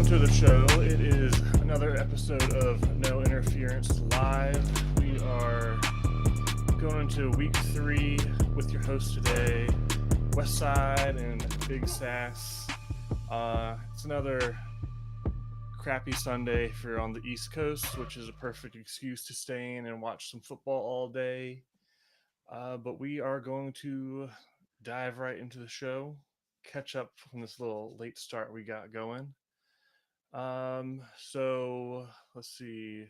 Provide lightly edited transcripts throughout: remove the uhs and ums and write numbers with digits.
to the show. It is another episode of No Interference Live. We are going into week 3 with your host today, Westside and Big Sass. It's another crappy Sunday if you're on the East Coast, which is a perfect excuse to stay in and watch some football all day. But we are going to dive right into the show, catch up from this little late start we got going. So let's see.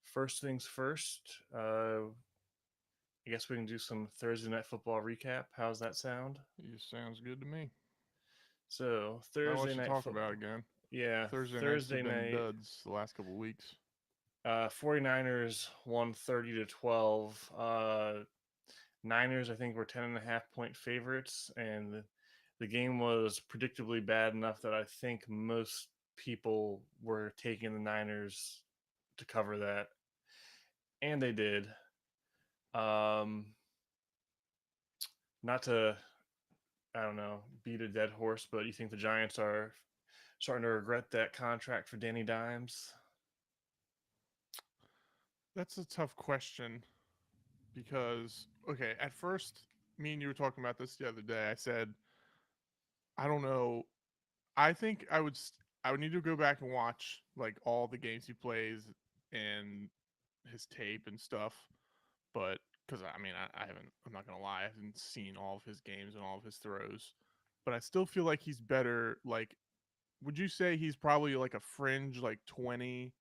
First things first. I guess we can do some Thursday night football recap. How's that sound? Yeah, sounds good to me. So Not Thursday much to night talk about football. again. Yeah, Thursday nights Thursday have been night. duds the last couple weeks. 49ers won 30-12. Niners, I think, were 10.5 point favorites, and the game was predictably bad enough that I think most people were taking the Niners to cover that, and they did. Um, Not to, I don't know, beat a dead horse, but you think the Giants are starting to regret that contract for Danny Dimes? That's a tough question because, okay, at first, me and you were talking about this the other day. I said, I don't know. I think I would need to go back and watch like all the games he plays and his tape and stuff. But because I mean, I haven't, I'm not going to lie, I haven't seen all of his games and all of his throws. But I still feel like he's better. Like, would you say he's probably like a fringe, like 20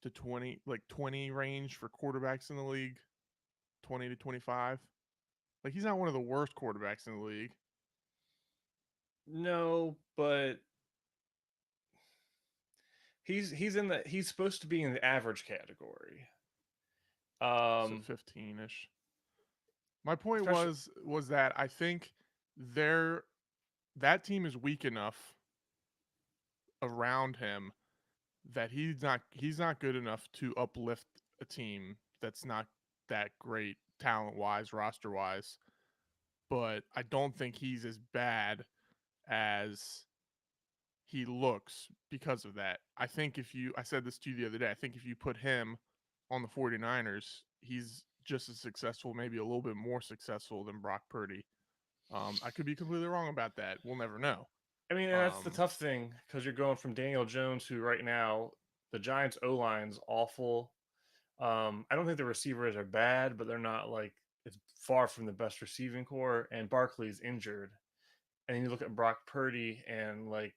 to 20, like 20 range for quarterbacks in the league, 20 to 25? Like, he's not one of the worst quarterbacks in the league. No, but he's supposed to be in the average category. So Um, 15 ish. My point Especially was that I think they're that team is weak enough around him that he's not good enough to uplift a team that's not that great talent wise, roster wise. But I don't think he's as bad as he looks because of that. I think if you I said this to you the other day, I think if you put him on the 49ers, he's just as successful, maybe a little bit more successful than Brock Purdy. I could be completely wrong about that. We'll never know. I mean, and that's the Um, tough thing because you're going from Daniel Jones, who right now the Giants' O line's awful. I don't think the receivers are bad, but they're not like it's far from the best receiving core. And Barkley's injured, and you look at Brock Purdy, and like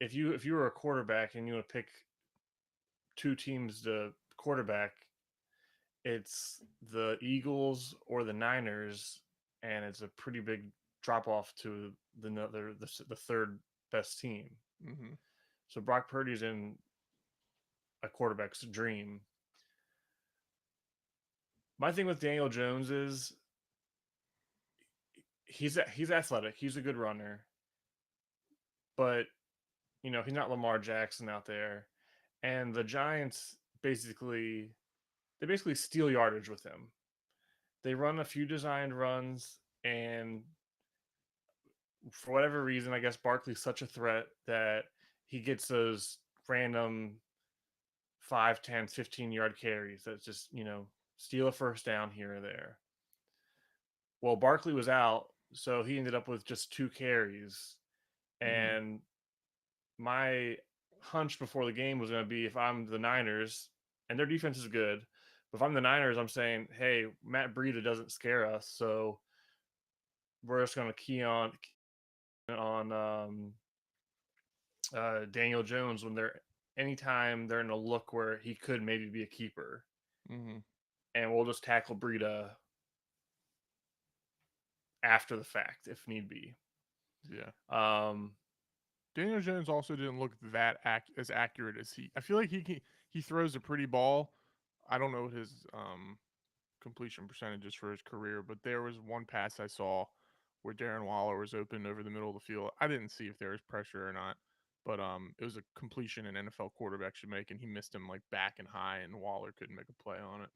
if you were a quarterback and you want to pick two teams to quarterback, it's the Eagles or the Niners, and it's a pretty big drop off to the third best team. mm-hmm. So Brock Purdy's in a quarterback's dream. My thing with Daniel Jones is he's athletic. He's a good runner, but he's not Lamar Jackson out there. And the Giants basically steal yardage with him. They run a few designed runs, and for whatever reason, I guess Barkley's such a threat that he gets those random 5, 10, 15 yard carries that just, steal a first down here or there. Well, Barkley was out, so he ended up with just 2 carries. Mm-hmm. And my hunch before the game was going to be if I'm the Niners, and their defense is good, but if I'm the Niners, I'm saying, hey, Matt Breida doesn't scare us, so we're just going to key on Daniel Jones when they're anytime they're in a look where he could maybe be a keeper, Mm-hmm. and we'll just tackle Breida after the fact if need be. Yeah. Um, Daniel Jones also didn't look as accurate as he. I feel like he throws a pretty ball. I don't know what his completion percentages for his career, but there was one pass I saw where Darren Waller was open over the middle of the field. I didn't see if there was pressure or not, but it was a completion an NFL quarterback should make, and he missed him like back and high, and Waller couldn't make a play on it.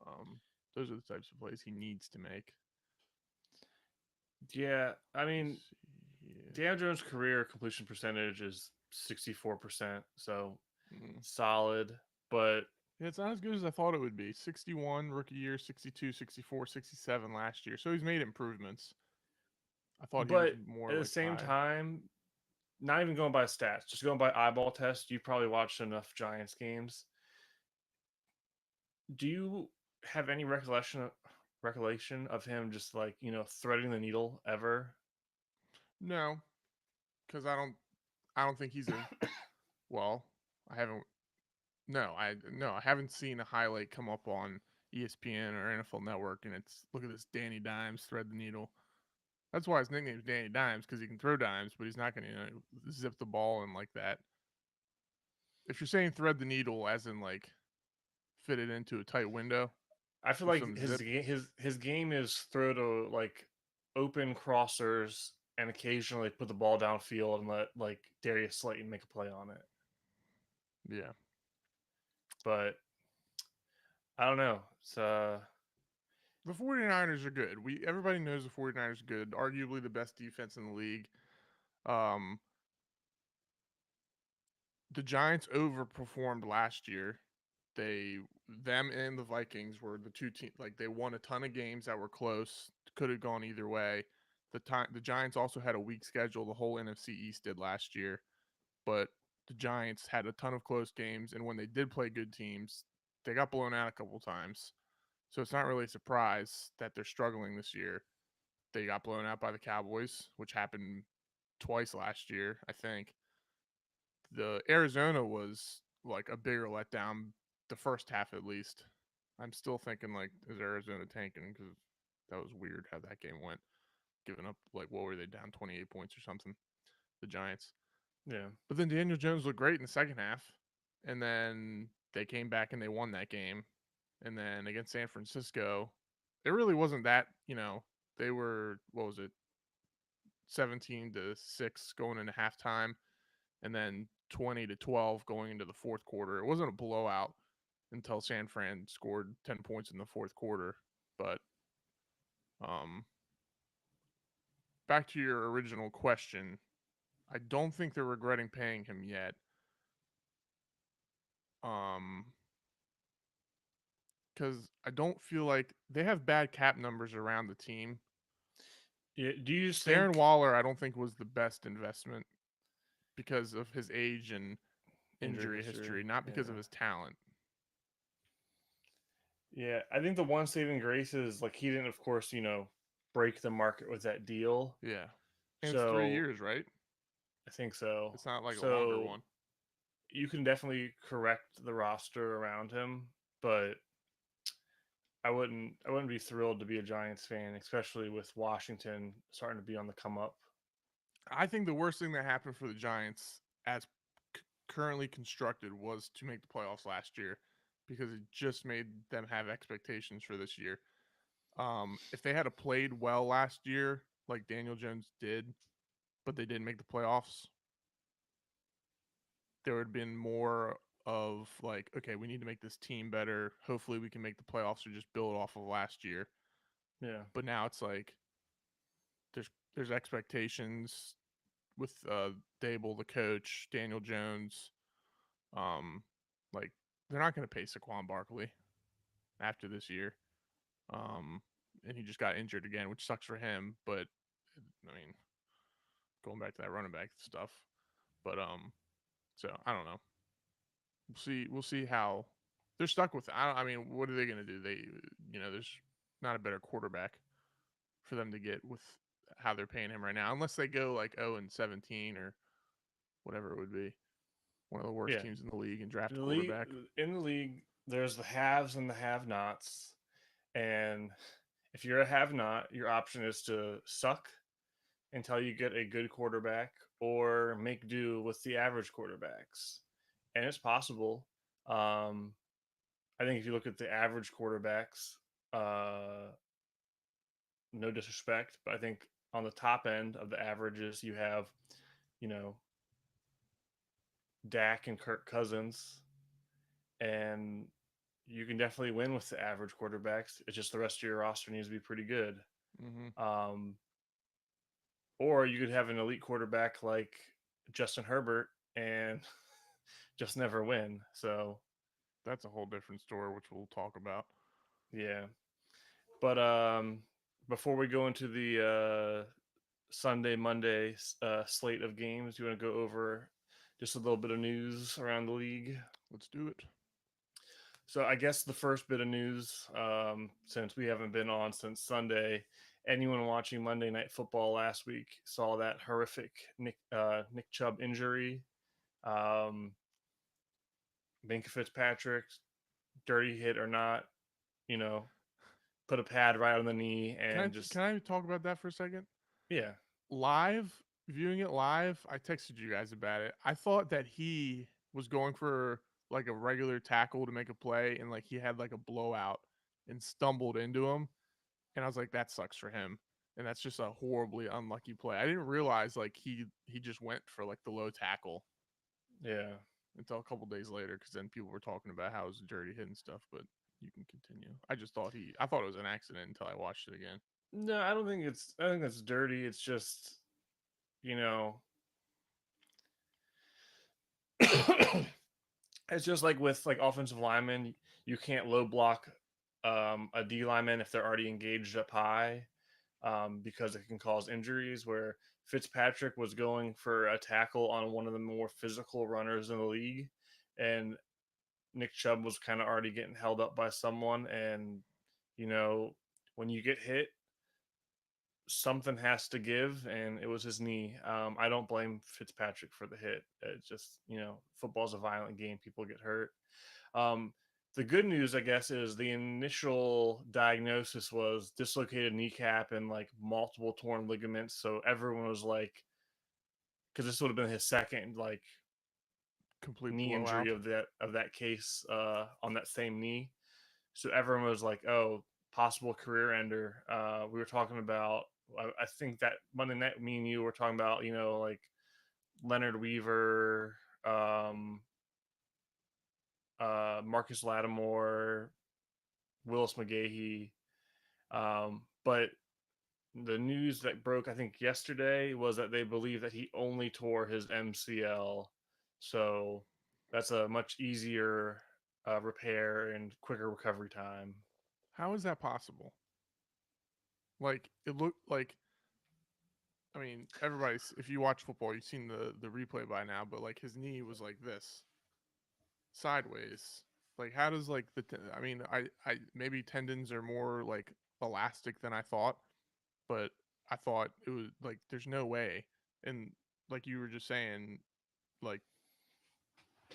Um, those are the types of plays he needs to make. yeah, I Let's mean, see here. Daniel Jones' career completion percentage is 64%. So Mm. solid, but Yeah, it's not as good as I thought it would be. 61 rookie year, 62, 64, 67 last year. So he's made improvements. I thought he was but more at the like same high. time, not even going by stats, just going by eyeball test, you probably watched enough Giants games. Do you have any recollection of him just like, threading the needle ever? No, because I don't think he's a well. I haven't. No, I haven't seen a highlight come up on ESPN or NFL Network, and it's look at this Danny Dimes thread the needle. That's why his nickname is Danny Dimes because he can throw dimes, but he's not going to zip the ball in like that. If you're saying thread the needle, as in like fit it into a tight window I feel with like some zip, his game is throw to like open crossers and occasionally put the ball downfield and let like Darius Slayton make a play on it. yeah. But I don't know. It's The 49ers are good. Everybody knows the 49ers are good. Arguably the best defense in the league. Um, the Giants overperformed last year. Them and the Vikings were the two teams. Like they won a ton of games that were close. Could have gone either way. The Giants also had a weak schedule. The whole NFC East did last year, but the Giants had a ton of close games, and when they did play good teams, they got blown out a couple times. So it's not really a surprise that they're struggling this year. They got blown out by the Cowboys, which happened twice last year, I think. The Arizona was like a bigger letdown the first half at least. I'm still thinking like is Arizona tanking because that was weird how that game went. Giving up like what were they down 28 points or something? The Giants. yeah. But then Daniel Jones looked great in the second half, and then they came back and they won that game. And then against San Francisco, it really wasn't that. They were what was it 17-6 going into halftime, and then 20-12 going into the fourth quarter. It wasn't a blowout until San Fran scored 10 points in the fourth quarter. But um, back to your original question, I don't think they're regretting paying him yet. Um, because I don't feel like they have bad cap numbers around the team. Yeah. Do you just Darren think Waller, I don't think was the best investment because of his age and injury injury history? history, not because Yeah. of his talent. Yeah. I think the one saving grace is like he didn't, of course, break the market with that deal. Yeah. And it's three So years, right? I think so. It's not like a longer So one. you can definitely correct the roster around him, but I wouldn't be thrilled to be a Giants fan, especially with Washington starting to be on the come up. I think the worst thing that happened for the Giants, as currently constructed, was to make the playoffs last year because it just made them have expectations for this year. If they had played well last year, like Daniel Jones did, but they didn't make the playoffs, there would have been more of like, okay, we need to make this team better. Hopefully, we can make the playoffs or just build off of last year. Yeah. But now it's like there's expectations with Dable, the coach, Daniel Jones. Um, like they're not going to pay Saquon Barkley after this year. Um, and he just got injured again, which sucks for him. But I mean, going back to that running back stuff. But so I don't know. We'll see how they're stuck with. I mean, what are they going to do? There's not a better quarterback for them to get with how they're paying him right now, unless they go like 0-17 or whatever it would be. One of the worst Yeah. teams in the league and draft a The league quarterback. in the league, there's the haves and the have-nots, and if you're a have-not, your option is to suck until you get a good quarterback or make do with the average quarterbacks. And it's possible. Um, I think if you look at the average quarterbacks, uh, no disrespect, but I think on the top end of the averages, you have, you know, Dak and Kirk Cousins, and you can definitely win with the average quarterbacks. It's just the rest of your roster needs to be pretty good. Mm-hmm. Um, or you could have an elite quarterback like Justin Herbert, and just never win. So That's a whole different story, which we'll talk about. yeah, but before we go into the Sunday Monday slate of games, you want to go over just a little bit of news around the league? Let's do it. So I guess the first bit of news, since we haven't been on since Sunday, anyone watching Monday Night Football last week saw that horrific Nick Chubb injury. Um, Minka Fitzpatrick, dirty hit or not, you know, put a pad right on the knee and Can just I talk about that for a second? yeah, Live, viewing it live, I texted you guys about it. I thought that he was going for like a regular tackle to make a play, and like he had like a blowout and stumbled into him, and I was like, that sucks for him. And that's just a horribly unlucky play. I didn't realize like he just went for like the low tackle yeah. until a couple days later, because then people were talking about how it was a dirty hit and stuff. But you can continue. I thought it was an accident until I watched it again. No, I don't think it's. I think it's dirty. It's just you know, it's just like with like offensive linemen, you can't low block a D lineman if they're already engaged up high, because it can cause injuries. Where Fitzpatrick was going for a tackle on one of the more physical runners in the league, and Nick Chubb was kind of already getting held up by someone, and you know when you get hit, something has to give, and it was his knee. I don't blame Fitzpatrick for the hit. It's just football's a violent game. People get hurt. Um, the good news, I guess, is the initial diagnosis was dislocated kneecap and like multiple torn ligaments. So everyone was like, because this would have been his second like Complete knee injury blowout. of that case on that same knee. So everyone was like, "Oh, possible career ender." We were talking about. I think that Monday night, me and you were talking about, like Leonard Weaver, um, Marcus Lattimore, Willis McGahee. But the news that broke, I think, yesterday was that they believe that he only tore his MCL. So that's a much easier repair and quicker recovery time. How is that possible? Like it looked like, I mean, everybody's, if you watch football, you've seen the replay by now, but like his knee was like this, sideways. Like how does like I mean, I maybe tendons are more like elastic than I thought, but I thought it was like there's no way. And like you were just saying, like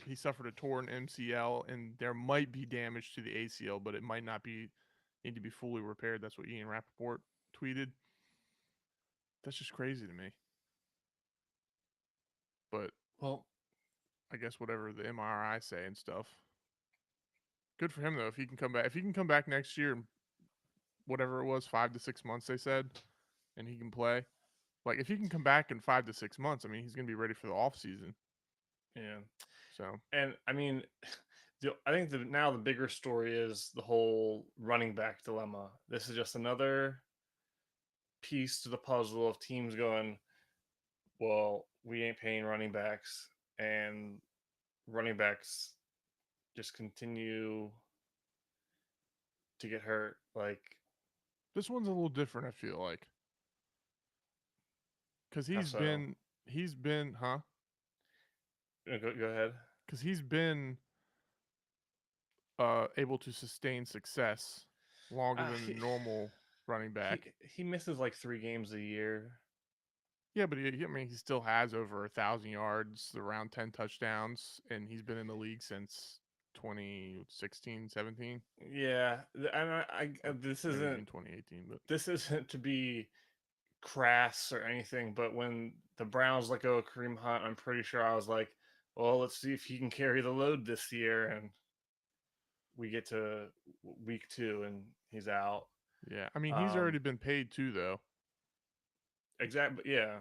he suffered a torn MCL and there might be damage to the ACL, but it might not be need to be fully repaired. That's what Ian Rappaport tweeted. That's just crazy to me. But Well, I guess whatever the MRI say and stuff. Good for him though. If he can come back, if he can come back next year, whatever it was, 5 to 6 months they said, and he can play. Like if he can come back in 5 to 6 months, I mean he's gonna be ready for the off season. yeah. So And I mean, I think now the bigger story is the whole running back dilemma. This is just another piece to the puzzle of teams going, well, we ain't paying running backs, and running backs just continue to get hurt. Like, this one's a little different. I feel like because how so? he's been huh Go ahead. because he's been able to sustain success longer than the He, normal running he back. he misses like 3 games a year. Yeah, but I mean, he still has over 1,000 yards, around 10 touchdowns, and he's been in the league since 2016, 17, Yeah, and or this maybe isn't even 2018. But to be crass or anything, but when the Browns let go of Kareem Hunt, I'm pretty sure I was like, well, let's see if he can carry the load this year. And we get to week 2 and he's out. yeah, I mean, he's already Um, been paid too, though. exactly. Yeah,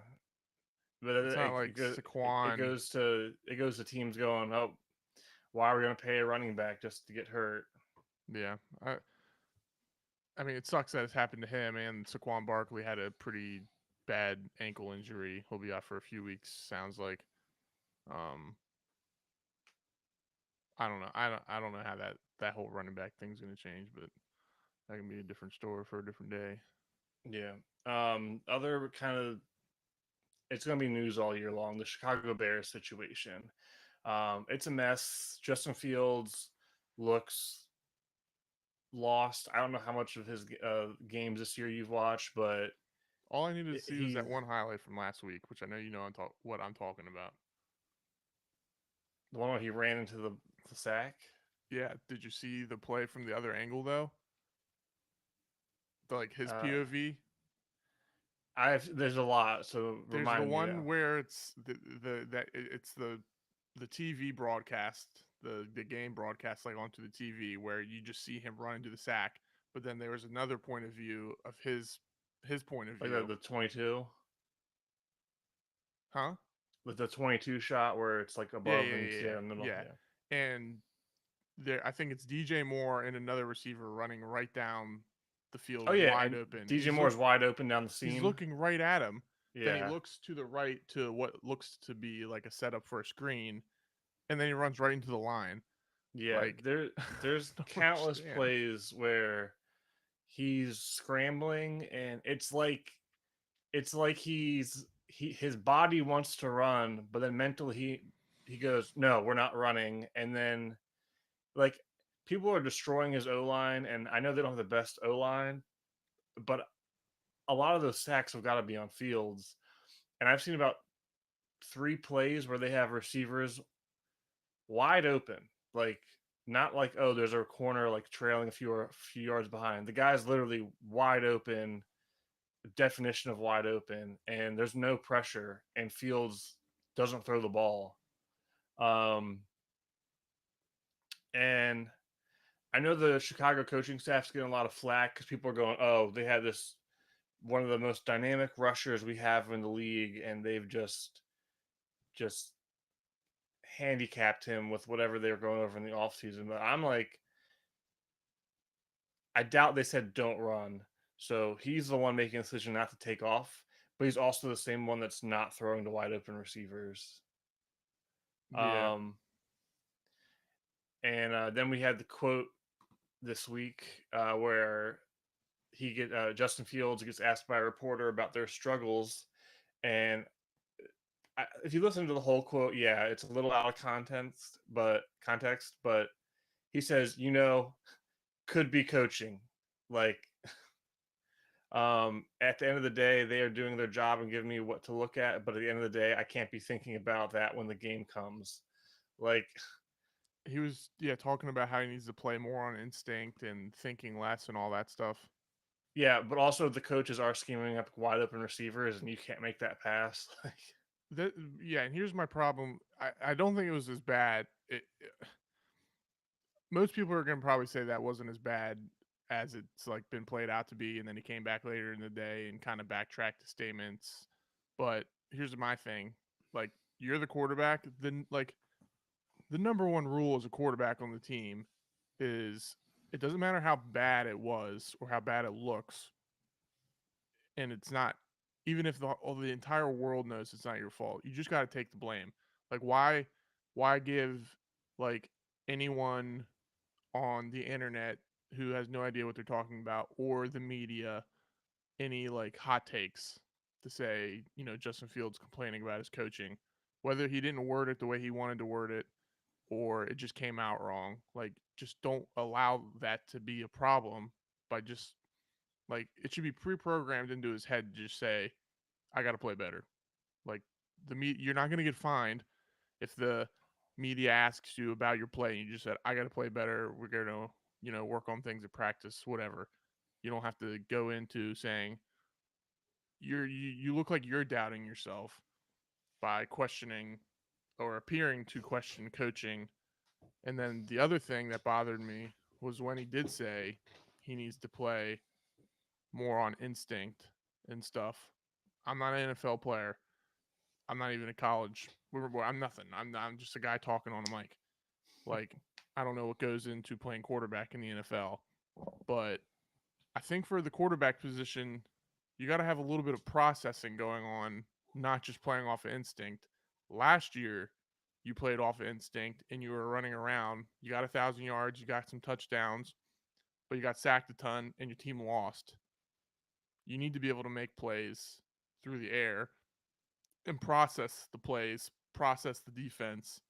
but It's not like Saquon. it goes to teams going, oh, why are we going to pay a running back just to get hurt? Yeah, I mean, it sucks that it's happened to him. And Saquon Barkley had a pretty bad ankle injury. He'll be out for a few weeks. Sounds like. Um, I don't know. I don't know how that whole running back thing's gonna change, but that can be a different story for a different day. Yeah. Other kind of it's going to be news all year long. The Chicago Bears situation. It's a mess. Justin Fields looks lost. I don't know how much of his games this year you've watched, but All I needed to see was he's that one highlight from last week, which I know you know what I'm talking about. the one where he ran into the sack. Yeah, did you see the play from the other angle though? Like his Uh, POV. there's a lot, so There's the remind me. Yeah, one where it's it's the TV broadcast, the game broadcast like onto the TV where you just see him run into the sack, but then there was another point of view of his point of like view. the 22, Huh? with the 22 shot where it's like Yeah, above yeah, and you yeah, see yeah. it in the middle. Yeah. Yeah, And there I think it's DJ Moore and another receiver running right down the field oh yeah, wide and open. DJ Moore is wide open down the He's seam. looking right at him. Then he Yeah, looks to the right to what looks to be like a setup for a screen, and then he runs right into the line. yeah. Like, There's I don't countless understand. plays where he's scrambling, and it's like his body wants to run, but then mentally he goes, no, we're not running, and then like people are destroying his O line, and I know they don't have the best O line, but a lot of those sacks have got to be on Fields, and I've seen about 3 plays where they have receivers wide open, like not like, oh, there's a corner like trailing a few yards behind. The guy's literally wide open, definition of wide open, and there's no pressure, and Fields doesn't throw the ball. Um, and I know the Chicago coaching staff's getting a lot of flack because people are going, oh, they had this one of the most dynamic rushers we have in the league, and they've just handicapped him with whatever they were going over in the offseason. But I'm like, I doubt they said don't run. So he's the one making a decision not to take off, but he's also the same one that's not throwing to wide open receivers. Yeah. Um, and then we had the quote this week where Justin Fields gets asked by a reporter about their struggles, and if you listen to the whole quote, yeah, it's a little out of context, but he says, could be coaching. Like, at the end of the day, they are doing their job and giving me what to look at. But at the end of the day, I can't be thinking about that when the game comes. Like, He was talking about how he needs to play more on instinct and thinking less and all that stuff. yeah, but also the coaches are scheming up wide open receivers, and you can't make that pass. Like, That yeah, and here's my problem. I don't think it was as bad. Most people are gonna probably say that wasn't as bad as it's like been played out to be, and then he came back later in the day and kind of backtracked his statements. But here's my thing: like you're the quarterback, then like the number one rule as a quarterback on the team is it doesn't matter how bad it was or how bad it looks, and it's not even if the entire world knows it's not your fault. You just got to take the blame. Like why give like anyone on the internet who has no idea what they're talking about or the media any like hot takes to say, Justin Fields complaining about his coaching, whether he didn't word it the way he wanted to word it or it just came out wrong. Like just don't allow that to be a problem by just like it should be pre-programmed into his head to just say, I got to play better. Like you're not going to get fined if the media asks you about your play and you just said, I got to play better. We're going to, work on things at practice, whatever. You don't have to go into saying you look like you're doubting yourself by questioning or appearing to question coaching. And then the other thing that bothered me was when he did say he needs to play more on instinct and stuff. I'm not an NFL player. I'm not even a college. I'm nothing. I'm just a guy talking on a mic. Like I don't know what goes into playing quarterback in the NFL, but I think for the quarterback position, you got to have a little bit of processing going on, not just playing off of instinct. Last year, you played off of instinct and you were running around. You got 1,000 yards, you got some touchdowns, but you got sacked a ton and your team lost. You need to be able to make plays through the air and process the plays, process the defense,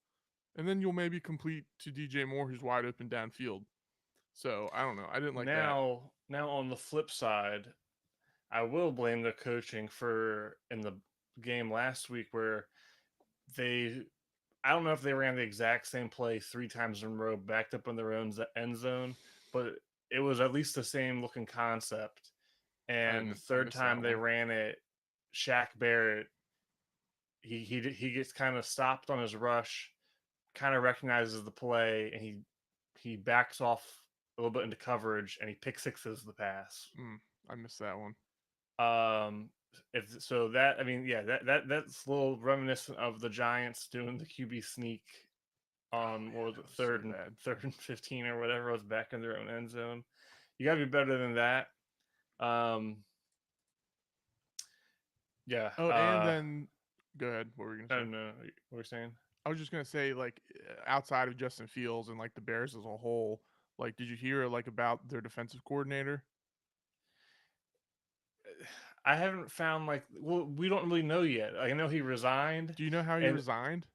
and then you'll maybe complete to DJ Moore who's wide open downfield. So I don't know. I didn't like that. Now on the flip side, I will blame the coaching for in the game last week where they I don't know if they ran the exact same play 3 times in a row, backed up in their own end zone, but it was at least the same looking concept. And the I third missed that time they one. ran it, Shaq Barrett he gets kind of stopped on his rush, kind of recognizes the play, and he backs off a little bit into coverage, and he pick sixes the pass. I missed that one. If so, that I mean, yeah, that's a little reminiscent of the Giants doing the QB sneak Oh on what man, was that it, was so bad. third and 15 or whatever. It was back in their own end zone. You got to be better than that. Um, yeah. Oh, and then go ahead. What were you I gonna say? don't know what we're saying. I was just gonna say, like, outside of Justin Fields and like the Bears as a whole, like, did you hear like about their defensive coordinator? I haven't found like well, we don't really know yet. I know he resigned, Do you know how he and resigned?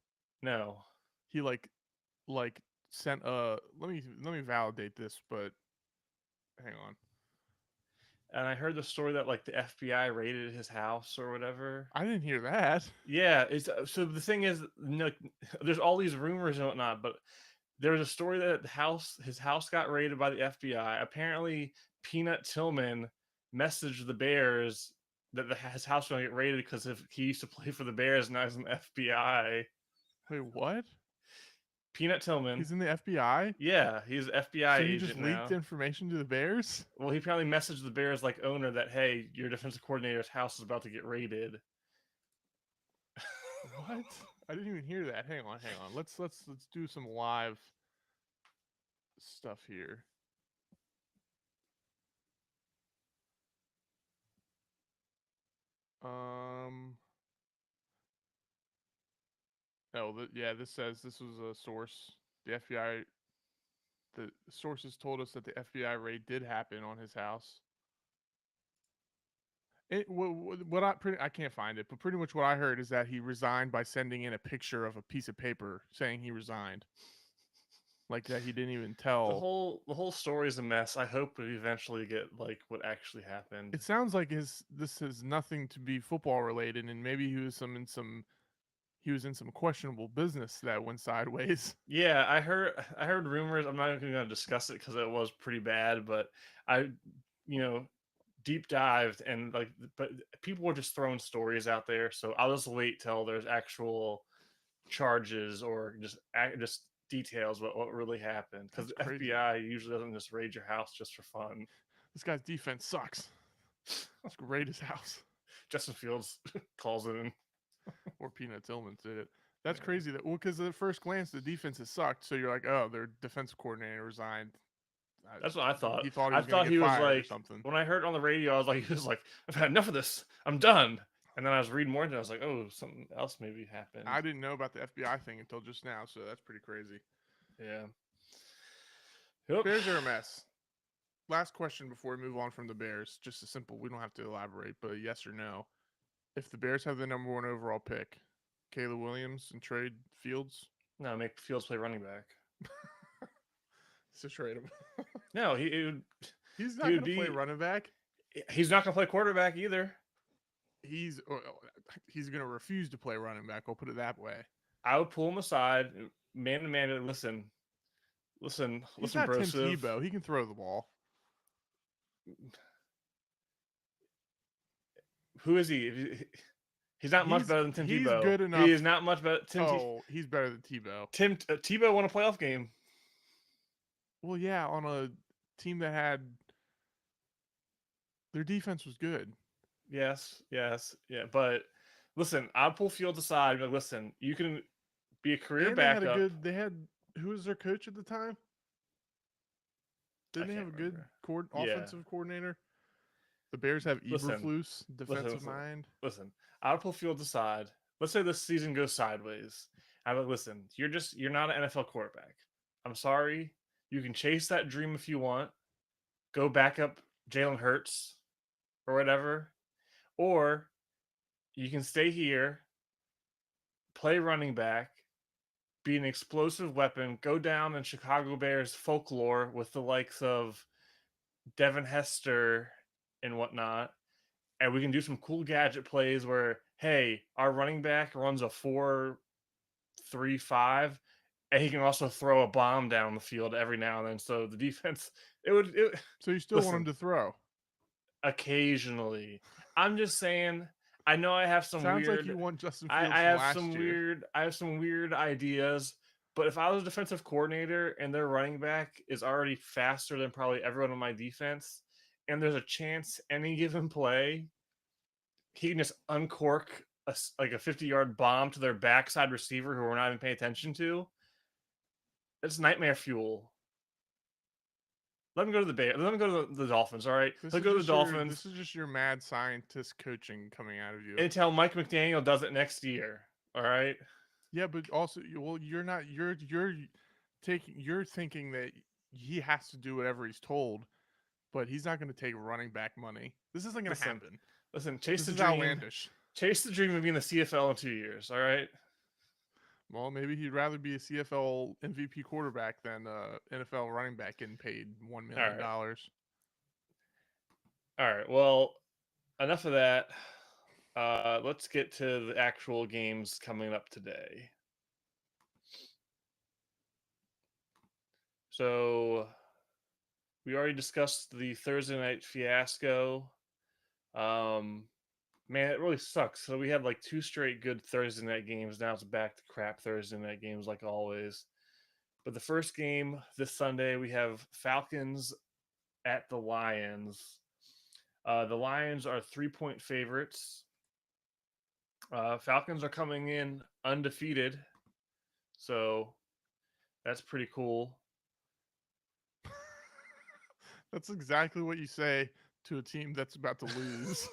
no, He like sent a let me validate this, but hang on. and I heard the story that like the FBI raided his house or whatever. I didn't hear that. Yeah, it's so the thing is, no, there's all these rumors and whatnot, but there's a story that his house got raided by the FBI. Apparently, Peanut Tillman messaged the Bears that his house was going to get raided because he used to play for the Bears and now he's in the FBI. Wait, what? Peanut Tillman, He's in the FBI? yeah, he's an FBI So he just agent leaked now. information to the Bears? Well, he apparently messaged the Bears like owner that hey, your defensive coordinator's house is about to get raided. What? I didn't even hear that. Hang on. Let's do some live stuff here. Um Oh, yeah, this says this was a source. The FBI, the sources told us that the FBI raid did happen on his house. What I can't find it, but pretty much what I heard is that he resigned by sending in a picture of a piece of paper saying he resigned, like that he didn't even tell. The whole story is a mess. I hope we eventually get like what actually happened. It sounds like his this has nothing to be football related, and maybe he was in some questionable business that went sideways. Yeah, I heard rumors. I'm not even going to discuss it because it was pretty bad, but I, you know, deep dived and like, but people were just throwing stories out there. So I'll just wait till there's actual charges or just details what really happened because That's the crazy. FBI usually doesn't just raid your house just for fun. This guy's defense sucks. Let's raid his house. Justin Fields calls it in. Or Peanut Tillman did it. That's Yeah. crazy. That well, because at first glance the defense has sucked, so you're like, oh, their defensive coordinator resigned. I, That's what I thought. he thought he I was gonna thought get he was fired or like something. when I heard it on the radio, I was like, he was like, I've had enough of this. I'm done. And then I was reading more into it. I was like, oh, something else maybe happened. I didn't know about the FBI thing until just now, so that's pretty crazy. Yeah. Yep. Bears are a mess. Last question before we move on from the Bears. Just a simple. We don't have to elaborate, but yes or no. If the Bears have the number one overall pick, Caleb Williams and trade Fields, No, make Fields play running back. to trade him. No, He's he not would gonna play be. running back. He's not gonna play quarterback either. He's he's gonna refuse to play running back. I'll put it that way. I would pull him aside, man to man, and He's listen, not Tim Brosive. Tebow. He can throw the ball. Who is he? He's not much better than Tim He's Tebow. good He enough. is not much better. He's better than Tebow. Tebow won a playoff game. Well, yeah, on a team that had their defense was good. Yes, yes, yeah. But listen, I'd pull Fields aside. But listen, you can be a career And they had a backup. good. They had who was their coach at the time? I Didn't they have can't a good remember. Yeah. offensive coordinator? The Bears have Listen, Eberflus, defensive mind. listen. I'll pull Fields aside. Let's say this season goes sideways. I'm like, listen, you're not an NFL quarterback. I'm sorry. You can chase that dream if you want. Go back up Jalen Hurts or whatever, or you can stay here, play running back, be an explosive weapon, go down in Chicago Bears folklore with the likes of Devin Hester and whatnot, and we can do some cool gadget plays where, hey, our running back runs a 4-3-5, and he can also throw a bomb down the field every now and then. So the defense, So you still want him listen, to throw? occasionally. I'm just saying, I know I have some Sounds like weird you want Justin I, Fields I from have last some year. weird I have some weird ideas, but if I was a defensive coordinator and their running back is already faster than probably everyone on my defense, and there's a chance any given play he can just uncork like a 50-yard bomb to their backside receiver who we're not even paying attention to, it's nightmare fuel. Let him go to the Bears. Let him go to the Dolphins. All right, This he'll is go to the just your Dolphins this is just your mad scientist coaching coming out of you. until Mike McDaniel does it next year. All right. Yeah, but also, well, you're not. You're thinking that he has to do whatever he's told, but he's not going to take running back money. This isn't going to Listen, happen. listen. Chase This the is dream. outlandish. Chase the dream of being the CFL in 2 years. All right. Well, maybe he'd rather be a CFL MVP quarterback than NFL running back getting paid $1 All million. right. All right. Well, enough of that. Let's get to the actual games coming up today. So we already discussed the Thursday night fiasco. Um, man, it really sucks. So we had like two straight good Thursday night games. Now it's back to crap Thursday night games like always. But the first game this Sunday, we have Falcons at the Lions. The Lions are 3-point favorites. Falcons are coming in undefeated. So that's pretty cool. That's exactly what you say to a team that's about to lose.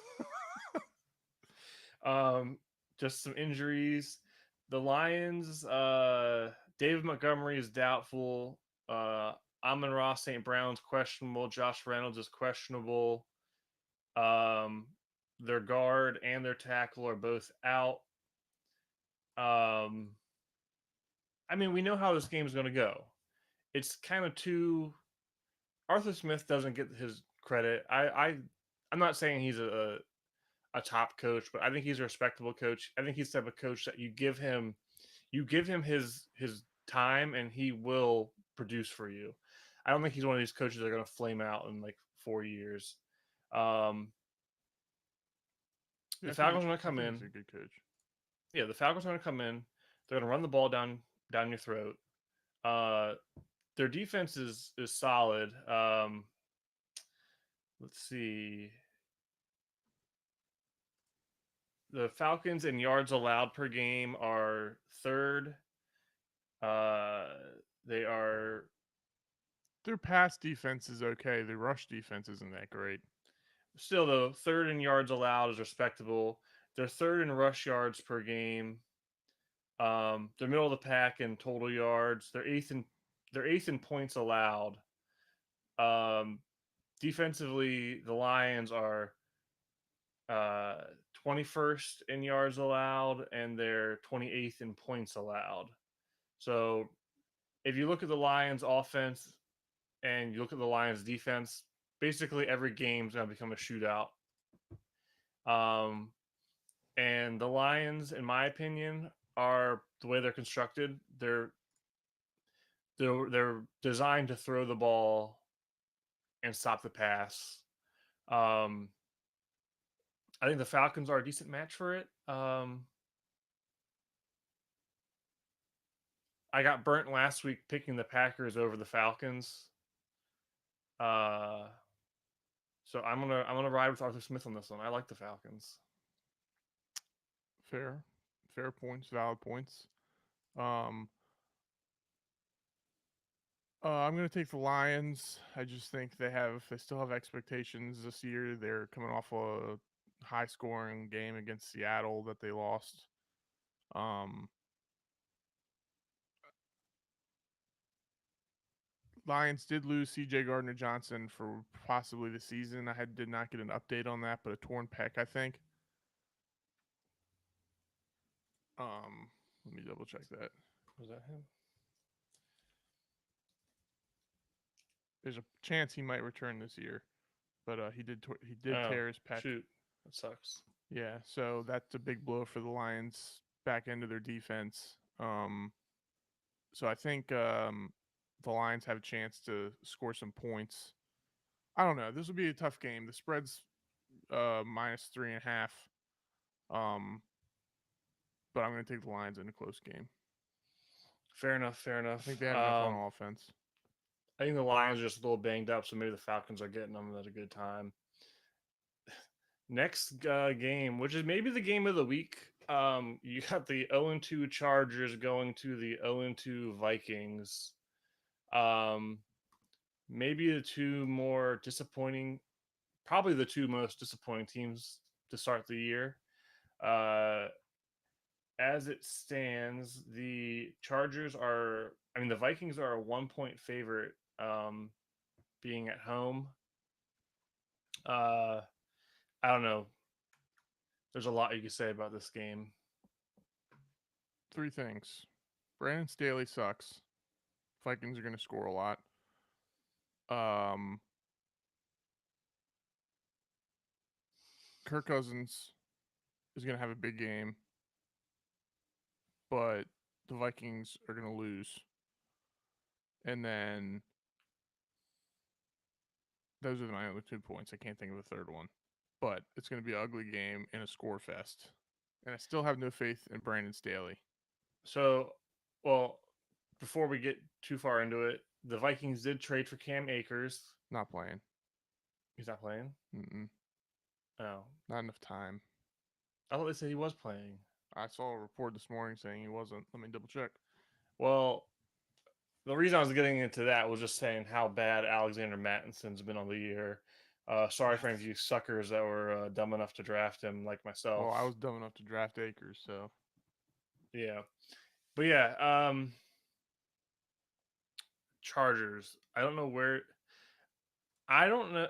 Um, just some injuries. The Lions, David Montgomery is doubtful. Amon Ross St. Brown's questionable. Josh Reynolds is questionable. Um, their guard and their tackle are both out. Um, I mean, we know how this game is going to go. It's kind of too. Arthur Smith doesn't get his credit. I'm not saying he's a top coach, but I think he's a respectable coach. I think he's the type of coach that you give him his time and he will produce for you. I don't think he's one of these coaches that are going to flame out in like 4 years. Um, Yeah, the Falcons are going to I come think he's in. a good coach. Yeah, the Falcons are going to come in. They're going to run the ball down your throat. Uh, their defense is solid. Let's see. The Falcons in yards allowed per game are third. Uh, they are Their pass defense is okay. The rush defense isn't that great. still, though, third in yards allowed is respectable. They're third in rush yards per game. They're middle of the pack in total yards. They're eighth in points allowed. Um, defensively, the Lions are uh 21st in yards allowed and they're 28th in points allowed. So if you look at the Lions offense and you look at the Lions defense, basically every game's gonna become a shootout. Um, and the Lions, in my opinion, are the way they're constructed. They're designed to throw the ball and stop the pass. Um, I think the Falcons are a decent match for it. I got burnt last week picking the Packers over the Falcons. Uh, so I'm gonna ride with Arthur Smith on this one. I like the Falcons. Fair, fair points, valid points. Um, I'm gonna take the Lions. I just think they still have expectations this year. They're coming off a high scoring game against Seattle that they lost. Um, Lions did lose C.J. Gardner Johnson for possibly the season. Did not get an update on that, but a torn pec, I think. Let me double check that. Was that him? There's a chance he might return this year, but he did Oh, tear his pec. shoot. That sucks. Yeah, so that's a big blow for the Lions back end of their defense. So I think the Lions have a chance to score some points. I don't know. This will be a tough game. The spread's -3.5. Um, but I'm going to take the Lions in a close game. Fair enough. Fair I enough. think they have enough on offense. I think the Lions are just a little banged up, so maybe the Falcons are getting them at a good time. Next game, which is maybe the game of the week, you got the 0-2 Chargers going to the 0-2 Vikings. Maybe the two more disappointing, probably the two most disappointing teams to start the year. As it stands, the the Vikings are a 1 point favorite, being at home. Uh, I don't know. There's a lot you could say about this game. 3 things. Brandon Staley sucks. Vikings are going to score a lot. Kirk Cousins is going to have a big game, but the Vikings are going to lose. And then those are my only 2 points. I can't think of a third one. But it's going to be an ugly game and a score fest. And I still have no faith in Brandon Staley. So, well, before we get too far into it, the Vikings did trade for Cam Akers. Not playing. He's not playing? Mm-mm. Oh. Not enough time. I thought they said he was playing. I saw a report this morning saying he wasn't. Let me double check. Well, the reason I was getting into that was just saying how bad Alexander Mattison's been on the year. Sorry for any of you suckers that were dumb enough to draft him, like myself. Well, I was dumb enough to draft Akers, so. Yeah. But yeah, Chargers. I don't know where. I don't know.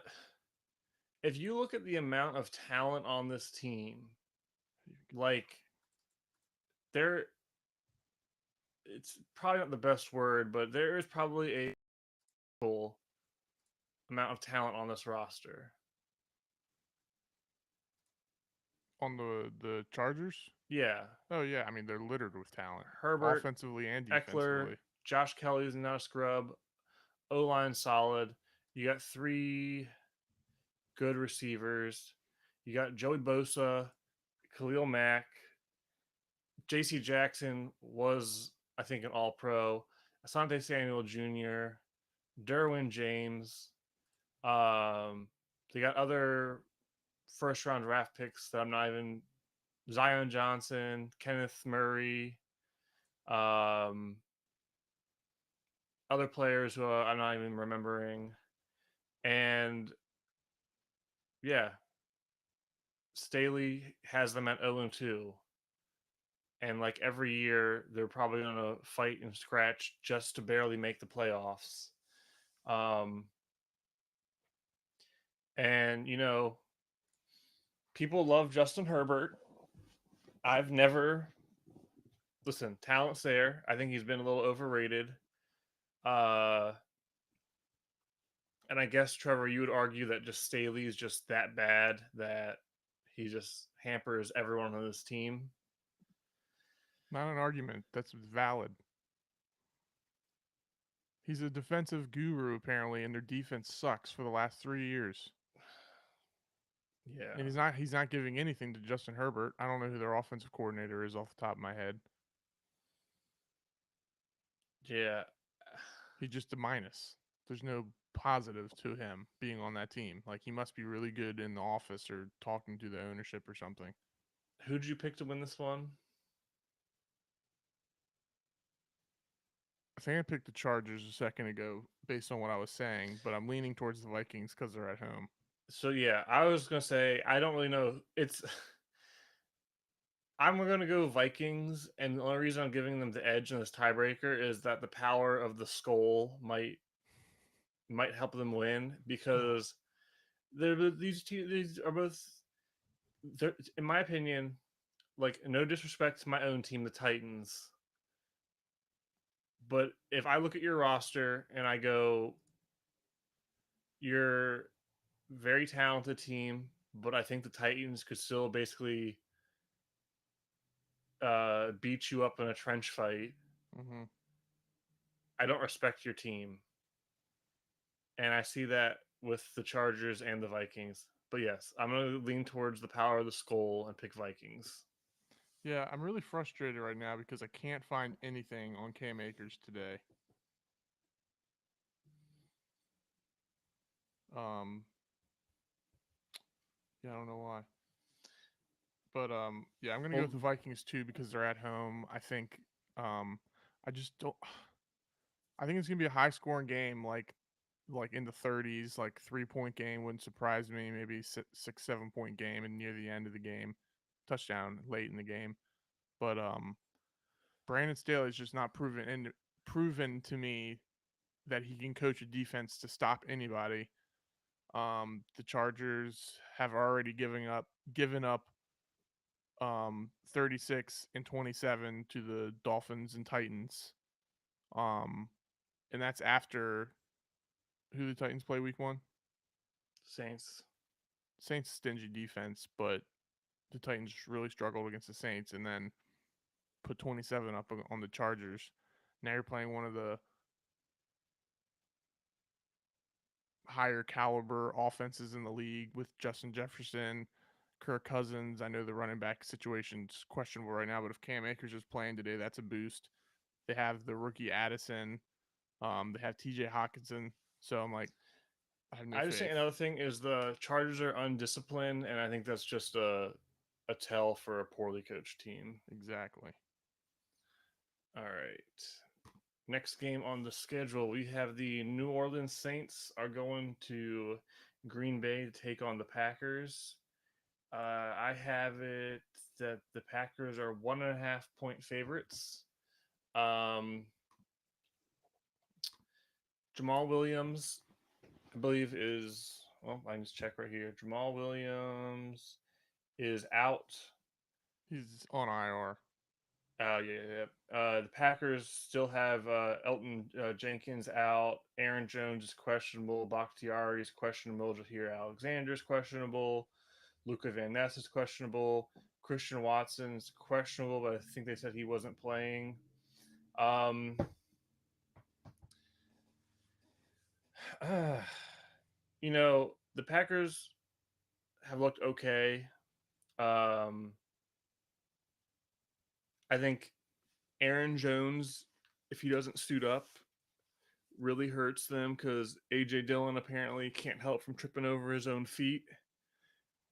If you look at the amount of talent on this team, like, there, it's probably not the best word, but there is probably a full amount of talent on this roster. On the Chargers? Yeah. Oh, yeah. I mean, they're littered with talent. Herbert, Offensively and Eckler, defensively. Josh Kelly's not a scrub. O-line solid. You got 3 good receivers. You got Joey Bosa, Khalil Mack. J.C. Jackson was, I think, an All-Pro. Asante Samuel Jr., Derwin James. They got other first-round draft picks that I'm not even. Zion Johnson, Kenneth Murray, other players who I'm not even remembering. And yeah, Staley has them at 0-2. And like every year, they're probably going to fight and scratch just to barely make the playoffs. And, people love Justin Herbert. I've never. Listen, talent's there. I think he's been a little overrated. And I guess, Trevor, you would argue that just Staley is just that bad that he just hampers everyone on this team. Not an argument. That's valid. He's a defensive guru, apparently, and their defense sucks for the last 3 years. Yeah. And he's not giving anything to Justin Herbert. I don't know who their offensive coordinator is off the top of my head. Yeah. He's just a minus. There's no positive to him being on that team. Like, he must be really good in the office or talking to the ownership or something. Who'd you pick to win this one? I think I picked the Chargers a second ago based on what I was saying, but I'm leaning towards the Vikings because they're at home. So yeah, I was gonna say I don't really know. I'm gonna go Vikings, and the only reason I'm giving them the edge in this tiebreaker is that the power of the skull might might help them win because these are both, in my opinion, like no disrespect to my own team, the Titans, but if I look at your roster and I go, you're very talented team, but I think the Titans could still basically beat you up in a trench fight. Hmm. I don't respect your team, and I see that with the Chargers and the Vikings. But yes, I'm gonna lean towards the power of the skull and pick Vikings. Yeah, I'm really frustrated right now because I can't find anything on Cam Akers today. Um, yeah, I don't know why. But yeah, I'm gonna go Well, with the Vikings too because they're at home. I think I just don't. I think it's gonna be a high scoring game, like in the 30s, like 3 point game wouldn't surprise me. Maybe 6, 7 point game, and near the end of the game, touchdown late in the game. But Brandon Staley's just not proven to me that he can coach a defense to stop anybody. The Chargers have already given up 36 and 27 to the Dolphins and Titans. Um, and that's after who the Titans play week 1. Saints. Saints stingy defense, but the Titans really struggled against the Saints and then put 27 up on the Chargers. Now you're playing one of the higher caliber offenses in the league with Justin Jefferson, Kirk Cousins. I know the running back situation's questionable right now, but if Cam Akers is playing today, that's a boost. They have the rookie Addison. They have T.J. Hawkinson. So I'm like, I have no I just think faith. another thing is the Chargers are undisciplined, and I think that's just a tell for a poorly coached team. Exactly. All right. Next game on the schedule, we have the New Orleans Saints are going to Green Bay to take on the Packers. I have it that the Packers are 1.5 point favorites. Um, Jamal Williams, I believe, is, well, I can just check right here. Jamal Williams is out. He's on IR. Oh yeah, yeah. The Packers still have Elton Jenkins out. Aaron Jones is questionable. Bakhtiari is questionable. Jahir Alexander is questionable. Luca Van Ness is questionable. Christian Watson's questionable, but I think they said he wasn't playing. Um, uh, the Packers have looked okay. Um, I think Aaron Jones, if he doesn't suit up, really hurts them because AJ Dillon apparently can't help from tripping over his own feet.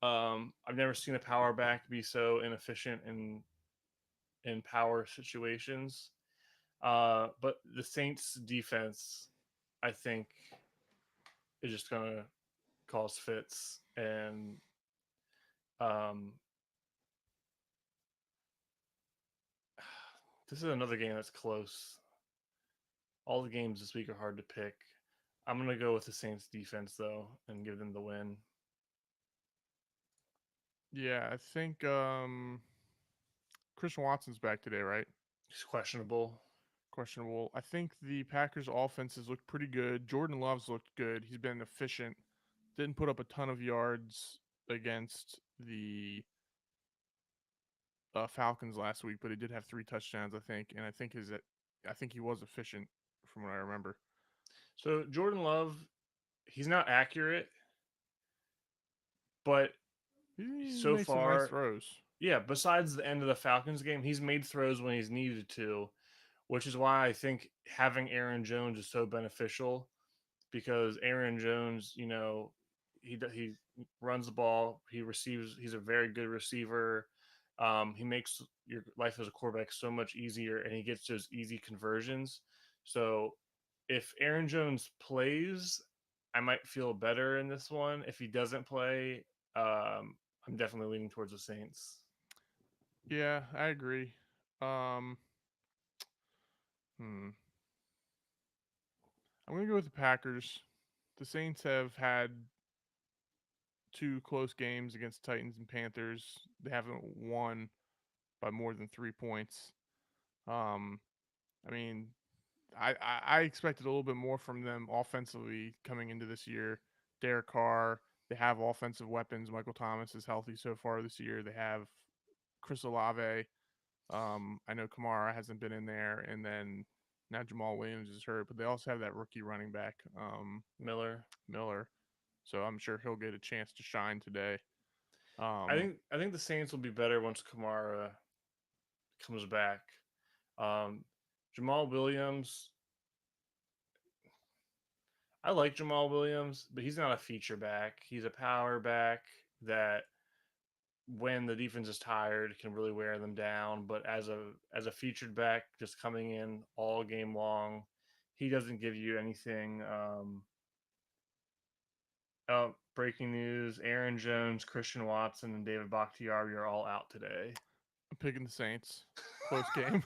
I've never seen a power back be so inefficient in power situations. But the Saints defense, I think, is just gonna cause fits, and um, this is another game that's close. All the games this week are hard to pick. I'm gonna go with the Saints defense though and give them the win. Yeah, I think Christian Watson's back today, right? It's questionable. Questionable. I think the Packers' offenses looked pretty good. Jordan Love's looked good. He's been efficient. Didn't put up a ton of yards against the Falcons last week, but he did have 3 touchdowns, I think, and I think he was efficient from what I remember. So Jordan Love, he's not accurate, but He so makes some nice far, throws. yeah, besides the end of the Falcons game, he's made throws when he's needed to, which is why I think having Aaron Jones is so beneficial because Aaron Jones, he runs the ball, he receives, he's a very good receiver. He makes your life as a quarterback so much easier, and he gets those easy conversions. So if Aaron Jones plays, I might feel better in this one. If he doesn't play, I'm definitely leaning towards the Saints. Yeah, I agree. Um, hmm. I'm gonna go with the Packers. the Saints have had two close games against Titans and Panthers. They haven't won by more than 3 points. Um, I mean, I expected a little bit more from them offensively coming into this year. Derek Carr, they have offensive weapons. Michael Thomas is healthy so far this year. They have Chris Olave. I know Kamara hasn't been in there, and then now Jamal Williams is hurt, but they also have that rookie running back, Miller. Miller. So I'm sure he'll get a chance to shine today. I Um, think I think the Saints will be better once Kamara comes back. Um, Jamal Williams, I like Jamal Williams, but he's not a feature back. He's a power back that when the defense is tired can really wear them down. But as a featured back, just coming in all game long, he doesn't give you anything. Oh, breaking news: Aaron Jones, Christian Watson, and David Bakhtiari are all out today. I'm picking the Saints. Close game.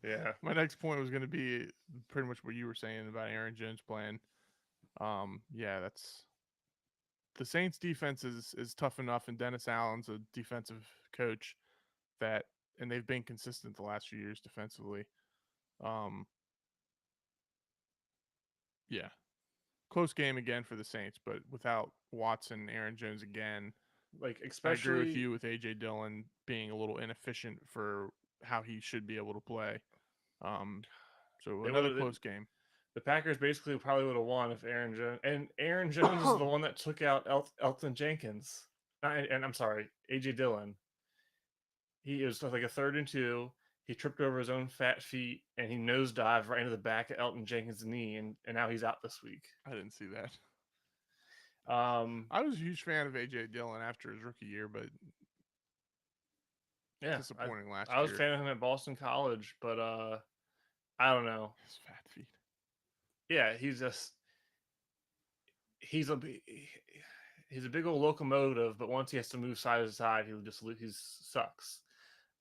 Yeah, My next point was going to be pretty much what you were saying about Aaron Jones playing. Yeah, that's the Saints defense is tough enough, and Dennis Allen's a defensive coach that, and they've been consistent the last few years defensively. Um, yeah, close game again for the Saints, but without Watson, Aaron Jones again. like I agree with especially you with AJ Dillon being a little inefficient for how he should be able to play. So they another would close game. the Packers basically probably would have won if Aaron Jones is the one that took out Elton Jenkins. And I'm sorry, AJ Dillon. He was like a 3rd and 2. He tripped over his own fat feet and he nosedived right into the back of Elton Jenkins' knee, and now he's out this week. I didn't see that. Um, I was a huge fan of AJ Dillon after his rookie year, but yeah, disappointing I last was a year. fan of him at Boston College, but I don't know. His fat feet. Yeah, he's a he's a big old locomotive, but once he has to move side to side, he sucks.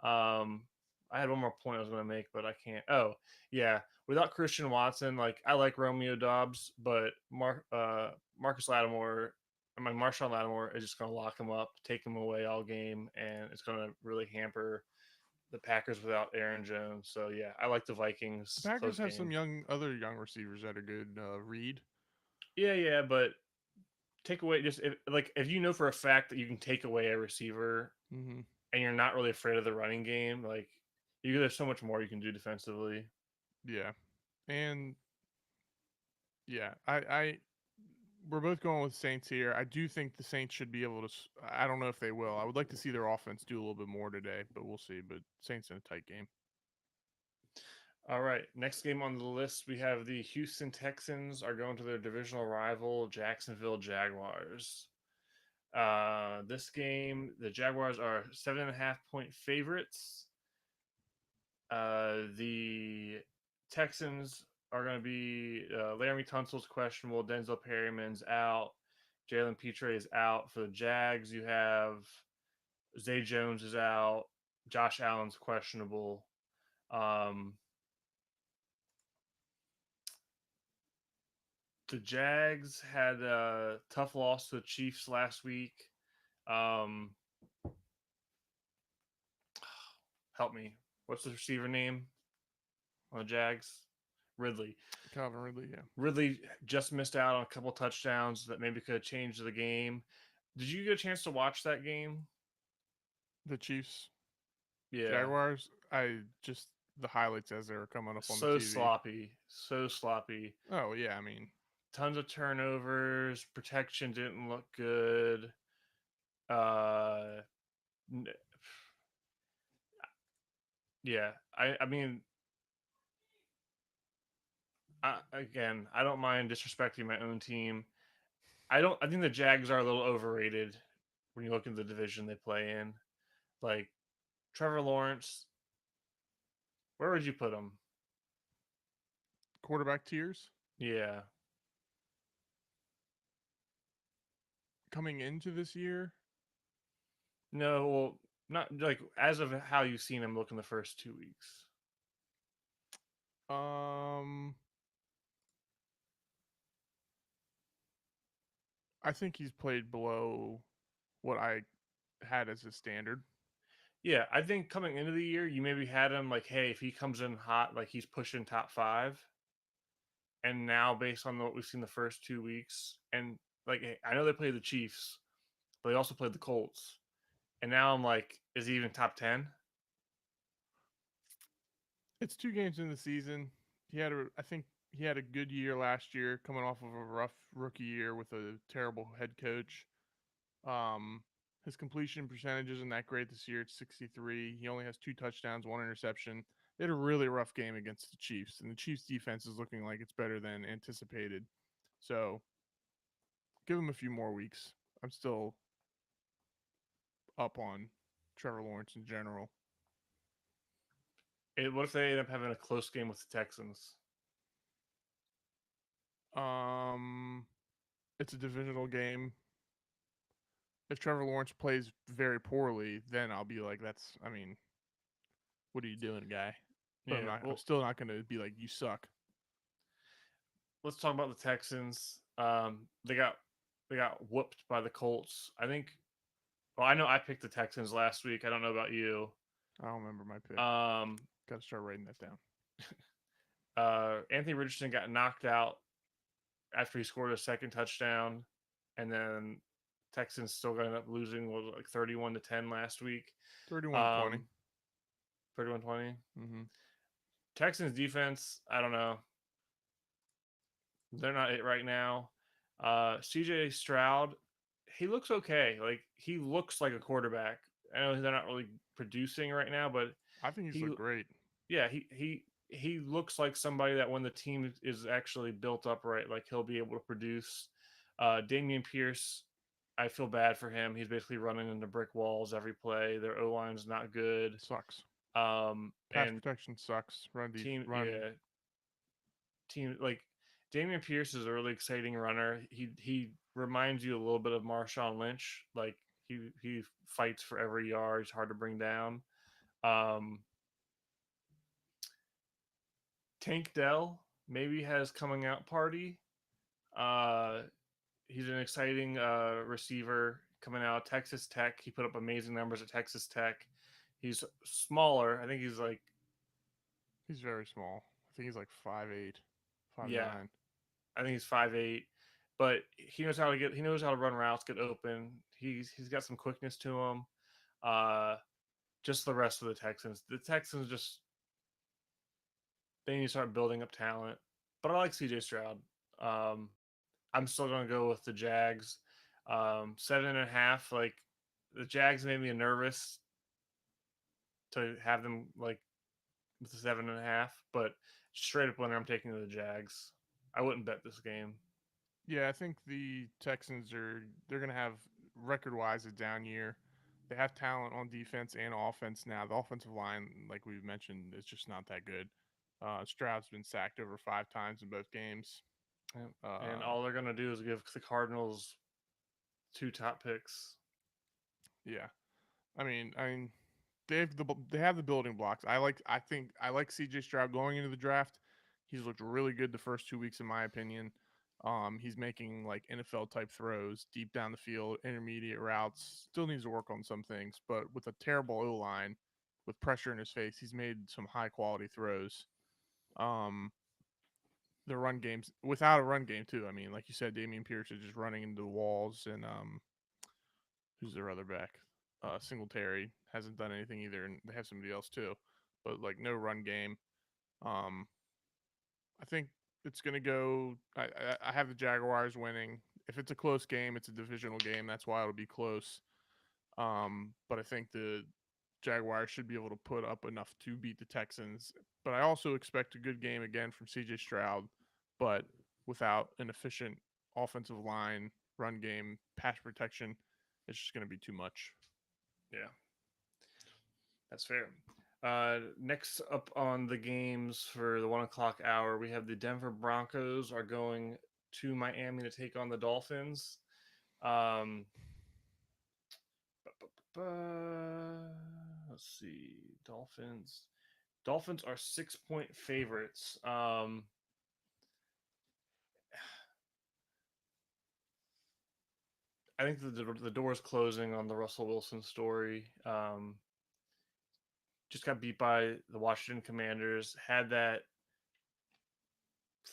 Um, I had one more point I was going to make, but I can't. Oh, yeah. Without Christian Watson, like I like Romeo Dobbs, but Marcus Lattimore, Marshawn Lattimore is just going to lock him up, take him away all game, and it's going to really hamper the Packers without Aaron Jones. So yeah, I like the The Vikings Packers close have some game. other young receivers that are good. Reed. Yeah, yeah, but take away just if you know for a fact that you can take away a receiver Mm-hmm. and you're not really afraid of the running game, like there's so much more you can do defensively. Yeah, and yeah, I we're both going with Saints here. I do think the Saints should be able to. I don't know if they will. I would like to see their offense do a little bit more today, but we'll see. But Saints in a tight game. All right, next game on the list we have the Houston Texans are going to their divisional rival Jacksonville Jaguars. This game, the Jaguars are 7.5 point favorites. The Texans are going to be Laramie Tunsil's questionable, Denzel Perryman's out, Jalen Petre is out. For the Jags, you have Zay Jones is out, Josh Allen's questionable. Um, the Jags had a tough loss to the Chiefs last week. Um, help me. What's the receiver name on the Jags? Ridley. Calvin Ridley. Yeah, Ridley just missed out on a couple touchdowns that maybe could have changed the game. Did you get a chance to watch that game? the Chiefs, Yeah. Jaguars. I just the highlights as they were coming up on the So TV. sloppy. So sloppy. Oh yeah, I mean, Tons of turnovers. Protection didn't look good. Uh, yeah. I mean, again, I don't mind disrespecting my own team. I think the Jags are a little overrated when you look at the division they play in. Like Trevor Lawrence, where would you put him? quarterback tiers Yeah. coming into this year. No, well, not like as of how you've seen him look in the first 2 weeks. Um, I think he's played below what I had as a standard. Yeah, I think coming into the year, you maybe had him like, hey, if he comes in hot, like he's pushing top five. And now, based on what we've seen the first 2 weeks, and like I know they played the Chiefs, but they also played the Colts. And now I'm like, is he even top 10? It's 2 games in the season. I think he had a good year last year, coming off of a rough rookie year with a terrible head coach. Um, his completion percentage isn't that great this year. It's 63. He only has 2 touchdowns, 1 interception. They had a really rough game against the Chiefs, and the Chiefs' defense is looking like it's better than anticipated. So give him a few more weeks. I'm still up on Trevor Lawrence in general. What if they end up having a close game with the Texans? Um, it's a divisional game. If Trevor Lawrence plays very poorly, then I'll be like, that's. I mean, what are you doing, guy? But I'm Yeah, not. I'm well, still not going to be like, you suck. let's talk about the Texans. They got whooped by the Colts. I think. Well, I know I picked the Texans last week. I don't know about you. I don't remember my pick. Um, Got to start writing that down. Anthony Richardson got knocked out after he scored a second touchdown, and then Texans still got up losing like 31-10 last week. 31-20. Um, 31-20. Mm-hmm. Texans defense, I don't know. They're not it right now. CJ Stroud, he looks okay. Like he looks like a quarterback. I know they're not really producing right now, but I think he's he, looked great. yeah, he looks like somebody that when the team is actually built up right, like he'll be able to produce. Damian Pierce, I feel bad for him. He's basically running into brick walls every play. Their O line's not good. Sucks. Pass And protection sucks. Run. yeah, team like Damian Pierce is a really exciting runner. He reminds you a little bit of Marshawn Lynch. Like he fights for every yard. He's hard to bring down. Um, Tank Dell maybe has coming out party. Uh, he's an exciting receiver coming out of Texas Tech. He put up amazing numbers at Texas Tech. He's smaller. I think he's like, He's very small. I think he's like 5'8", yeah, 5'9". I think he's 5'8", but he knows how to run routes, get open. He's got some quickness to him. Uh, just the rest of the Texans. The Texans just they need to start building up talent. But I like CJ Stroud. Um, I'm still gonna go with the Jags. 7.5. Like the Jags made me nervous to have them like with the 7.5, but straight up winner, I'm taking the Jags. I wouldn't bet this game. Yeah, I think the Texans they're gonna have record wise a down year. They have talent on defense and offense now. The offensive line, like we've mentioned, is just not that good. Stroud's been sacked over 5 times in both games. And Uh, all they're gonna do is give the Cardinals two top picks. yeah, I mean, they have the building blocks. I think I like C.J. Stroud going into the draft. He's looked really good the first 2 weeks, in my opinion. He's making like NFL type throws deep down the field, intermediate routes. Still needs to work on some things, but with a terrible O line, with pressure in his face, he's made some high quality throws. Um, the run games without a run game too. I mean, like you said, Damian Pierce is just running into the walls, and who's their other back? Singletary hasn't done anything either, and they have somebody else too, but like no run game. Um, I think it's gonna go. I have the Jaguars winning. If it's a close game, it's a divisional game. That's why it'll be close. But I think the Jaguars should be able to put up enough to beat the Texans. But I also expect a good game again from C.J. Stroud, but without an efficient offensive line, run game, pass protection, it's just going to be too much. Yeah, that's fair. Next up on the games for the 1 o'clock hour, we have the Denver Broncos are going to Miami to take on the Dolphins. Um, let's see, Dolphins. Dolphins are 6-point favorites. I think the door is closing on the Russell Wilson story. Just got beat by the Washington Commanders. Had that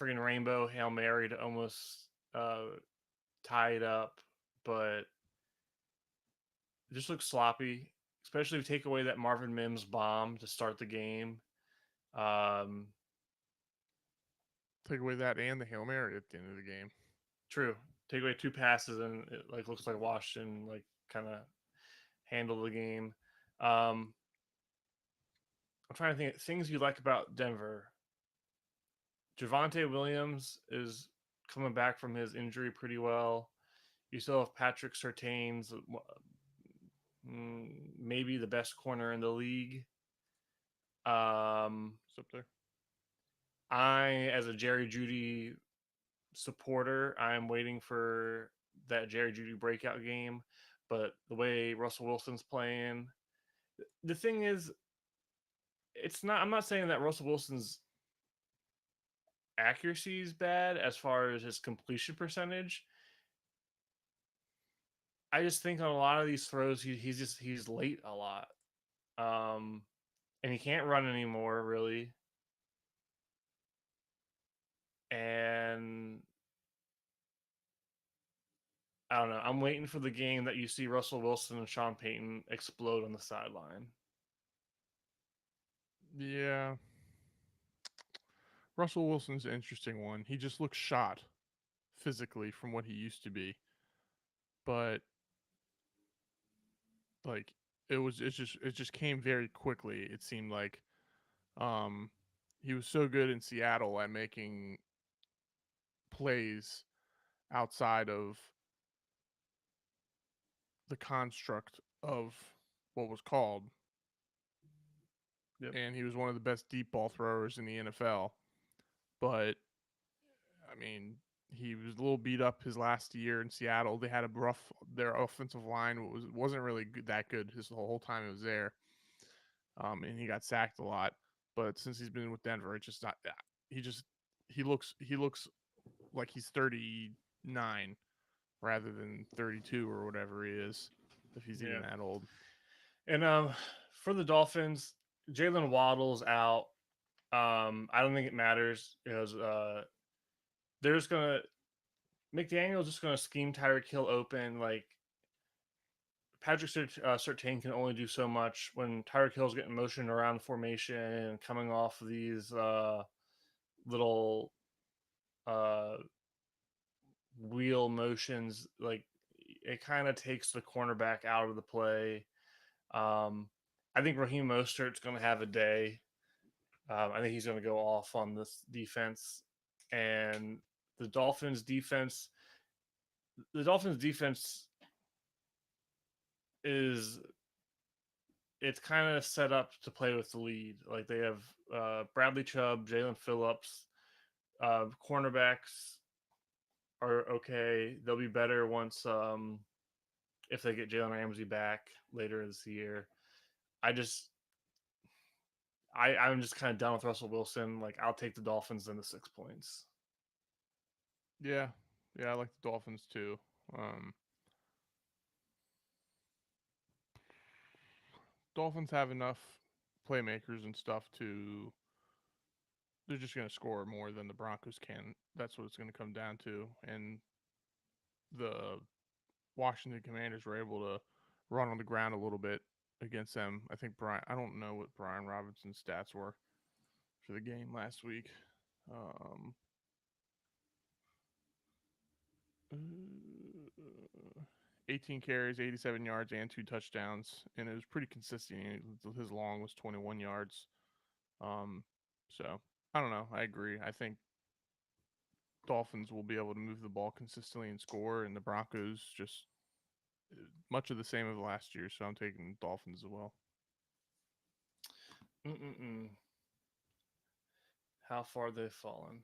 friggin' rainbow Hail Mary to almost tie it up, but it just looks sloppy. Especially if you take away that Marvin Mims bomb to start the game. Um, Take away that and the Hail Mary at the end of the game. True. Take away two passes and it like looks like Washington like kind of handle the game. Um, I'm trying to think of things you like about Denver. Javante Williams is coming back from his injury pretty well. You still have Patrick Surtain's maybe the best corner in the league. Um, It's up there. I, as a Jerry Judy supporter, I'm waiting for that Jerry Judy breakout game. But the way Russell Wilson's playing, the thing is, it's not. I'm not saying that Russell Wilson's accuracy is bad as far as his completion percentage. I just think on a lot of these throws, he's late a lot, um, and he can't run anymore really. And I don't know. I'm waiting for the game that you see Russell Wilson and Sean Payton explode on the sideline. Yeah. Russell Wilson's an interesting one. He just looks shot physically from what he used to be. But like it just came very quickly. It seemed like um he was so good in Seattle at making plays outside of the construct of what was called, Yep. and he was one of the best deep ball throwers in the NFL. But I mean, he was a little beat up his last year in Seattle. They had a rough. Their offensive line wasn't really good, that good his the whole time it was there, and he got sacked a lot. But since he's been with Denver, it's just not. He just he looks like he's 39 rather than 32 or whatever he is, if he's even Yeah. that old. And for the Dolphins, Jalen Waddle's out. I don't think it matters because they're just gonna McDaniel's just gonna scheme Tyreek Hill open. Like Patrick Surtain can only do so much when Tyreek Hill's getting motioned around the formation and coming off of these little uh, wheel motions. Like it kind of takes the cornerback out of the play. Um, I think Raheem Mostert's going to have a day. I think he's going to go off on this defense, and the Dolphins defense. The Dolphins defense is it's kind of set up to play with the lead. Like they have Bradley Chubb, Jalen Phillips, cornerbacks are okay. They'll be better once if they get Jalen Ramsey back later this year. I just I'm just kind of done with Russell Wilson. Like I'll take the Dolphins in the 6 points. Yeah, yeah, I like the Dolphins too. Um, Dolphins have enough playmakers and stuff to. They're just going to score more than the Broncos can. That's what it's going to come down to. And the Washington Commanders were able to run on the ground a little bit against them. I think Brian. I don't know what Brian Robinson's stats were for the game last week. Um, uh, 18 carries, 87 yards, and 2 touchdowns, and it was pretty consistent. His long was 21 yards. Um, so I don't know. I agree. I think Dolphins will be able to move the ball consistently and score, and the Broncos just much of the same of last year. So I'm taking Dolphins as well. Mm-mm-mm. How far they've fallen.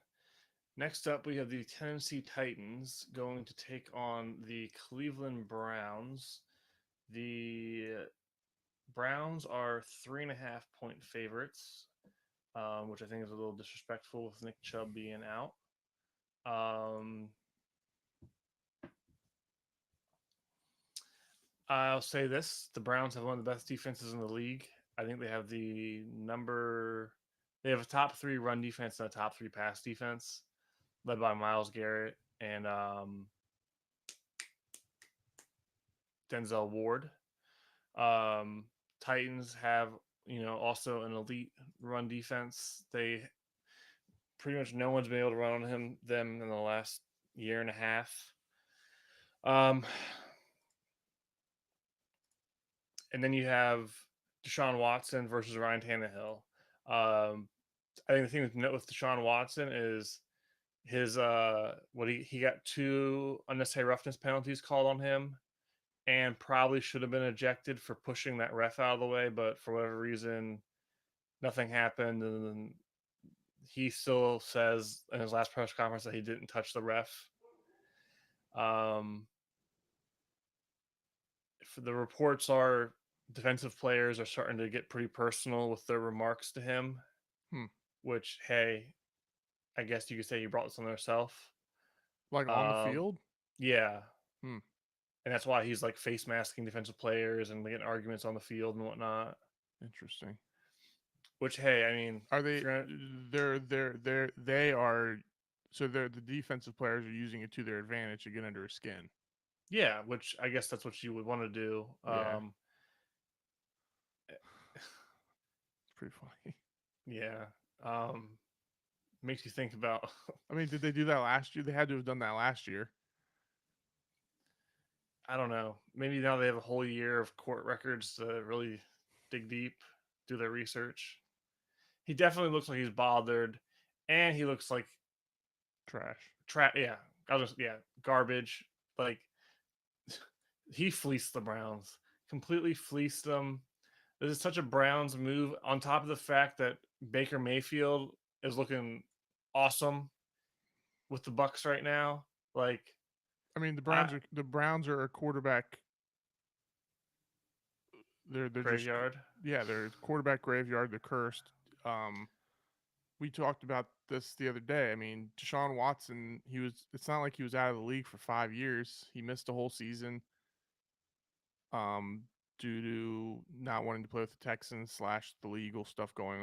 Next up, we have the Tennessee Titans going to take on the Cleveland Browns. The Browns are 3.5 point favorites, which I think is a little disrespectful with Nick Chubb being out. Um, I'll say this: the Browns have one of the best defenses in the league. I think they have the number. They have a top three run defense and a top three pass defense, led by Miles Garrett and Denzel Ward. Um, Titans have also an elite run defense. They pretty much no one's been able to run on them in the last year and a half. Um, and then you have Deshaun Watson versus Ryan Tannehill. Um, I think the thing to note with Deshaun Watson is his what he got two unnecessary roughness penalties called on him, and probably should have been ejected for pushing that ref out of the way, but for whatever reason, nothing happened, and he still says in his last press conference that he didn't touch the ref. Um, the reports are defensive players are starting to get pretty personal with their remarks to him, Hmm. which, hey, I guess you could say he brought this on himself. Like on the Um, field? yeah, Hmm. and that's why he's like face masking defensive players and getting arguments on the field and whatnot. Interesting. Which, hey, I mean, Are if they? you're gonna, They are. So they're the defensive players are using it to their advantage to get under his skin. yeah, which I guess that's what you would want to do. Yeah, it's pretty funny. Yeah, um, makes you think about. I mean, did they do that last year? They had to have done that last year. I don't know. Maybe now they have a whole year of court records to really dig deep, do their research. He definitely looks like he's bothered, and he looks like Trash. Yeah, yeah, garbage. Like he fleeced the Browns, completely fleeced them. This is such a Browns move. On top of the fact that Baker Mayfield is looking awesome with the Bucks right now. Like I mean, I The Browns are a quarterback. They're just graveyard. yeah. They're quarterback graveyard. They're cursed. Um, we talked about this the other day. I mean, Deshaun Watson. He was. It's not like he was out of the league for 5 years. He missed a whole season. Um, due to not wanting to play with the Texans slash the legal stuff going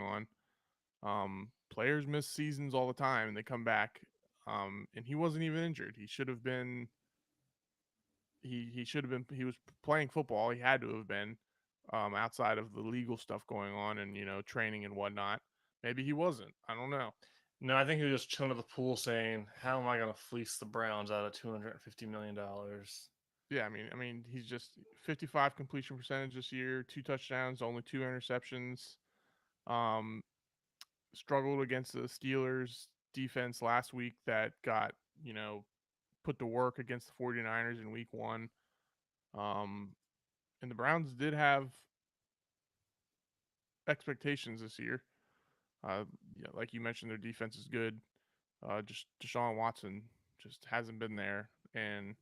on. Players miss seasons all the time and they come back. And he wasn't even injured. He should have been. He should have been. He was playing football. He had to have been. Outside of the legal stuff going on and training and whatnot. Maybe he wasn't. I don't know. No, I think he was just chilling at the pool saying, "How am I going to fleece the Browns out of $250 million?" Yeah, he's just 55 completion percentage this year, 2 touchdowns, only 2 interceptions. Um, Struggled against the Steelers defense last week that got, put to work against the 49ers in week 1. Um, and the Browns did have expectations this year. Yeah, like you mentioned, their defense is good. Just Deshaun Watson just hasn't been there. And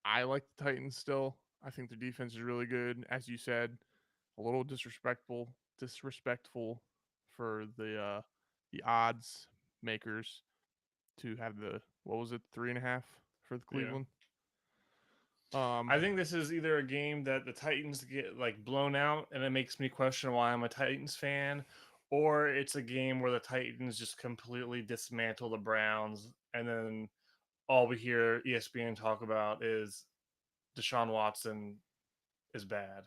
I like the Titans still. I think their defense is really good. As you said, a little disrespectful for the odds makers to have the what was it 3.5 for the Yeah. Cleveland. Um, I think this is either a game that the Titans get like blown out and it makes me question why I'm a Titans fan, or it's a game where the Titans just completely dismantle the Browns and then all we hear ESPN talk about is Deshaun Watson is bad.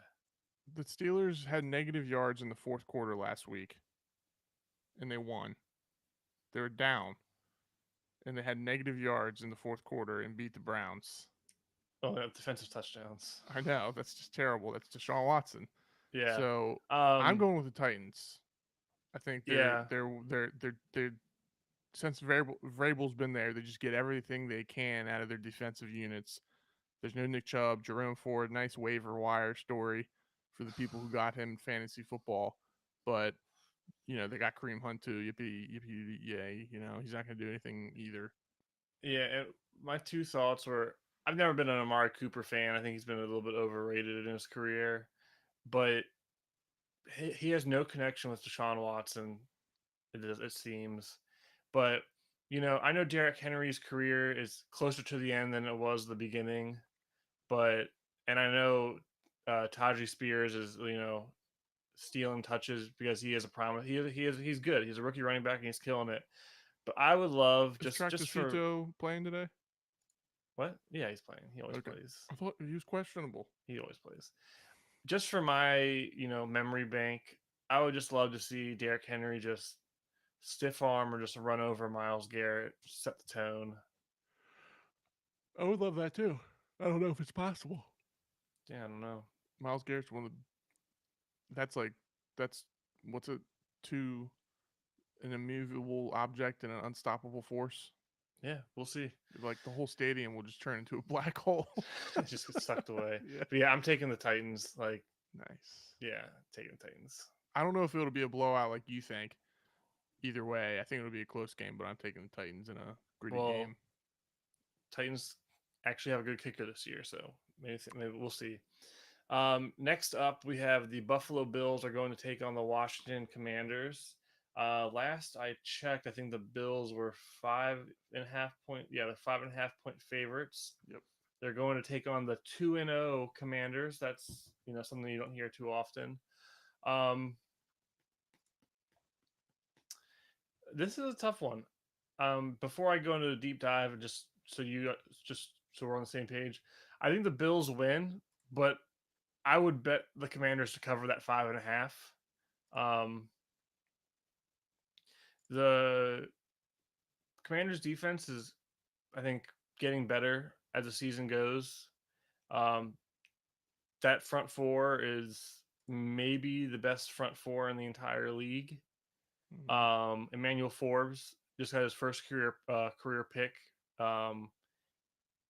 the Steelers had negative yards in the fourth quarter last week, and they won. They were down, and they had negative yards in the fourth quarter and beat the Browns. Oh, they have defensive touchdowns. I know that's just terrible. That's Deshaun Watson. Yeah. So I'm Um going with the Titans. I think yeah. they're since Vrabel's been there, they just get everything they can out of their defensive units. There's no Nick Chubb, Jerome Ford, nice waiver wire story for the people who got him in fantasy football. But they got Kareem Hunt too. Yippee, yippee, yay! He's not going to do anything either. Yeah, and my two thoughts were I've never been an Amari Cooper fan. I think he's been a little bit overrated in his career, but he has no connection with Deshaun Watson. It seems, but I know Derrick Henry's career is closer to the end than it was the beginning, but and I know Taji Spears is stealing touches because he is a promise. He's good. He's a rookie running back and he's killing it. But I would love Is just for Tractor playing today? what? Yeah, he's playing. He always Okay. plays. I thought he was questionable. He always plays. Just for my memory bank, I would just love to see Derrick Henry just stiff arm or just run over Miles Garrett, set the tone. I would love that too. I don't know if it's possible. Yeah, I don't know. Miles Garrett's one of the, that's like that's what's it to an immovable object and an unstoppable force. Yeah, we'll see. Like the whole stadium will just turn into a black hole. It just gets sucked away. Yeah. But yeah, I'm taking the Titans. Like, Nice. yeah, taking the Titans. I don't know if it'll be a blowout like you think. Either way, I think it'll be a close game, but I'm taking the Titans in a gritty Well, game. Titans actually have a good kicker this year, so maybe we'll see. Next up, we have the Buffalo Bills are going to take on the Washington Commanders. Last I checked, I think the Bills were 5.5 point. Yeah, they're 5.5 point favorites. Yep. They're going to take on the 2-0 Commanders. That's something you don't hear too often. Um, this is a tough one. Before I go into a deep dive, just so we're on the same page, I think the Bills win, but I would bet the Commanders to cover that 5.5. Um, the Commanders defense is, I think, getting better as the season goes. Um, that front four is maybe the best front four in the entire league. Mm-hmm. Emmanuel Forbes just got his first career pick, um,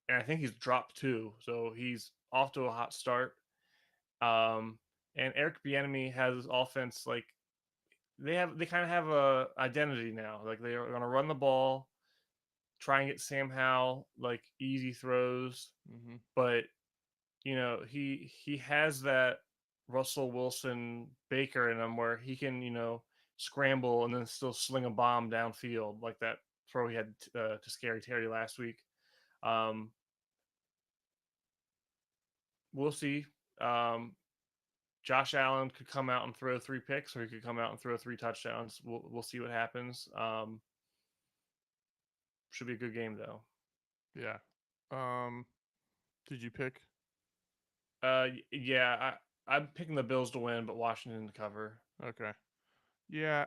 and I think he's dropped two, so he's off to a hot start. Um, and Eric Bieniemy has his offense like they kind of have a identity now. Like they are going to run the ball, try and get Sam Howell like easy throws, Mm-hmm. but he has that Russell Wilson Baker in him where he can scramble and then still sling a bomb downfield like that throw he had to Scary Terry last week. Um, we'll see. Um, Josh Allen could come out and throw three picks, or he could come out and throw three touchdowns. We'll see what happens. Should be a good game though. Yeah. Um, did you pick? Yeah, I'm picking the Bills to win, but Washington to cover. Okay. Yeah.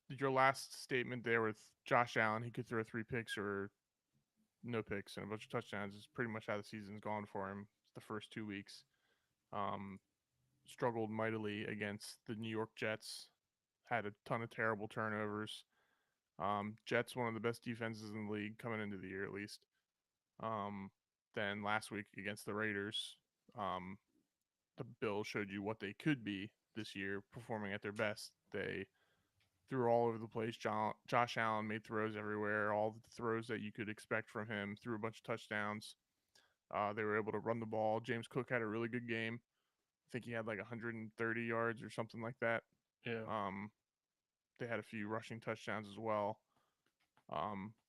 Your last statement there with Josh Allen, he could throw three picks or no picks and a bunch of touchdowns is pretty much how the season's gone for him the first 2 weeks. Um, Struggled mightily against the New York Jets, had a ton of terrible turnovers. Jets, one of the best defenses in the league coming into the year, at least. Um, then last week against the Raiders, um, the Bills showed you what they could be this year, performing at their best. They threw all over the place. Josh Allen made throws everywhere, all the throws that you could expect from him, threw a bunch of touchdowns. They were able to run the ball. James Cook had a really good game. I think he had like 130 yards or something like that. Yeah, Um, they had a few rushing touchdowns as well.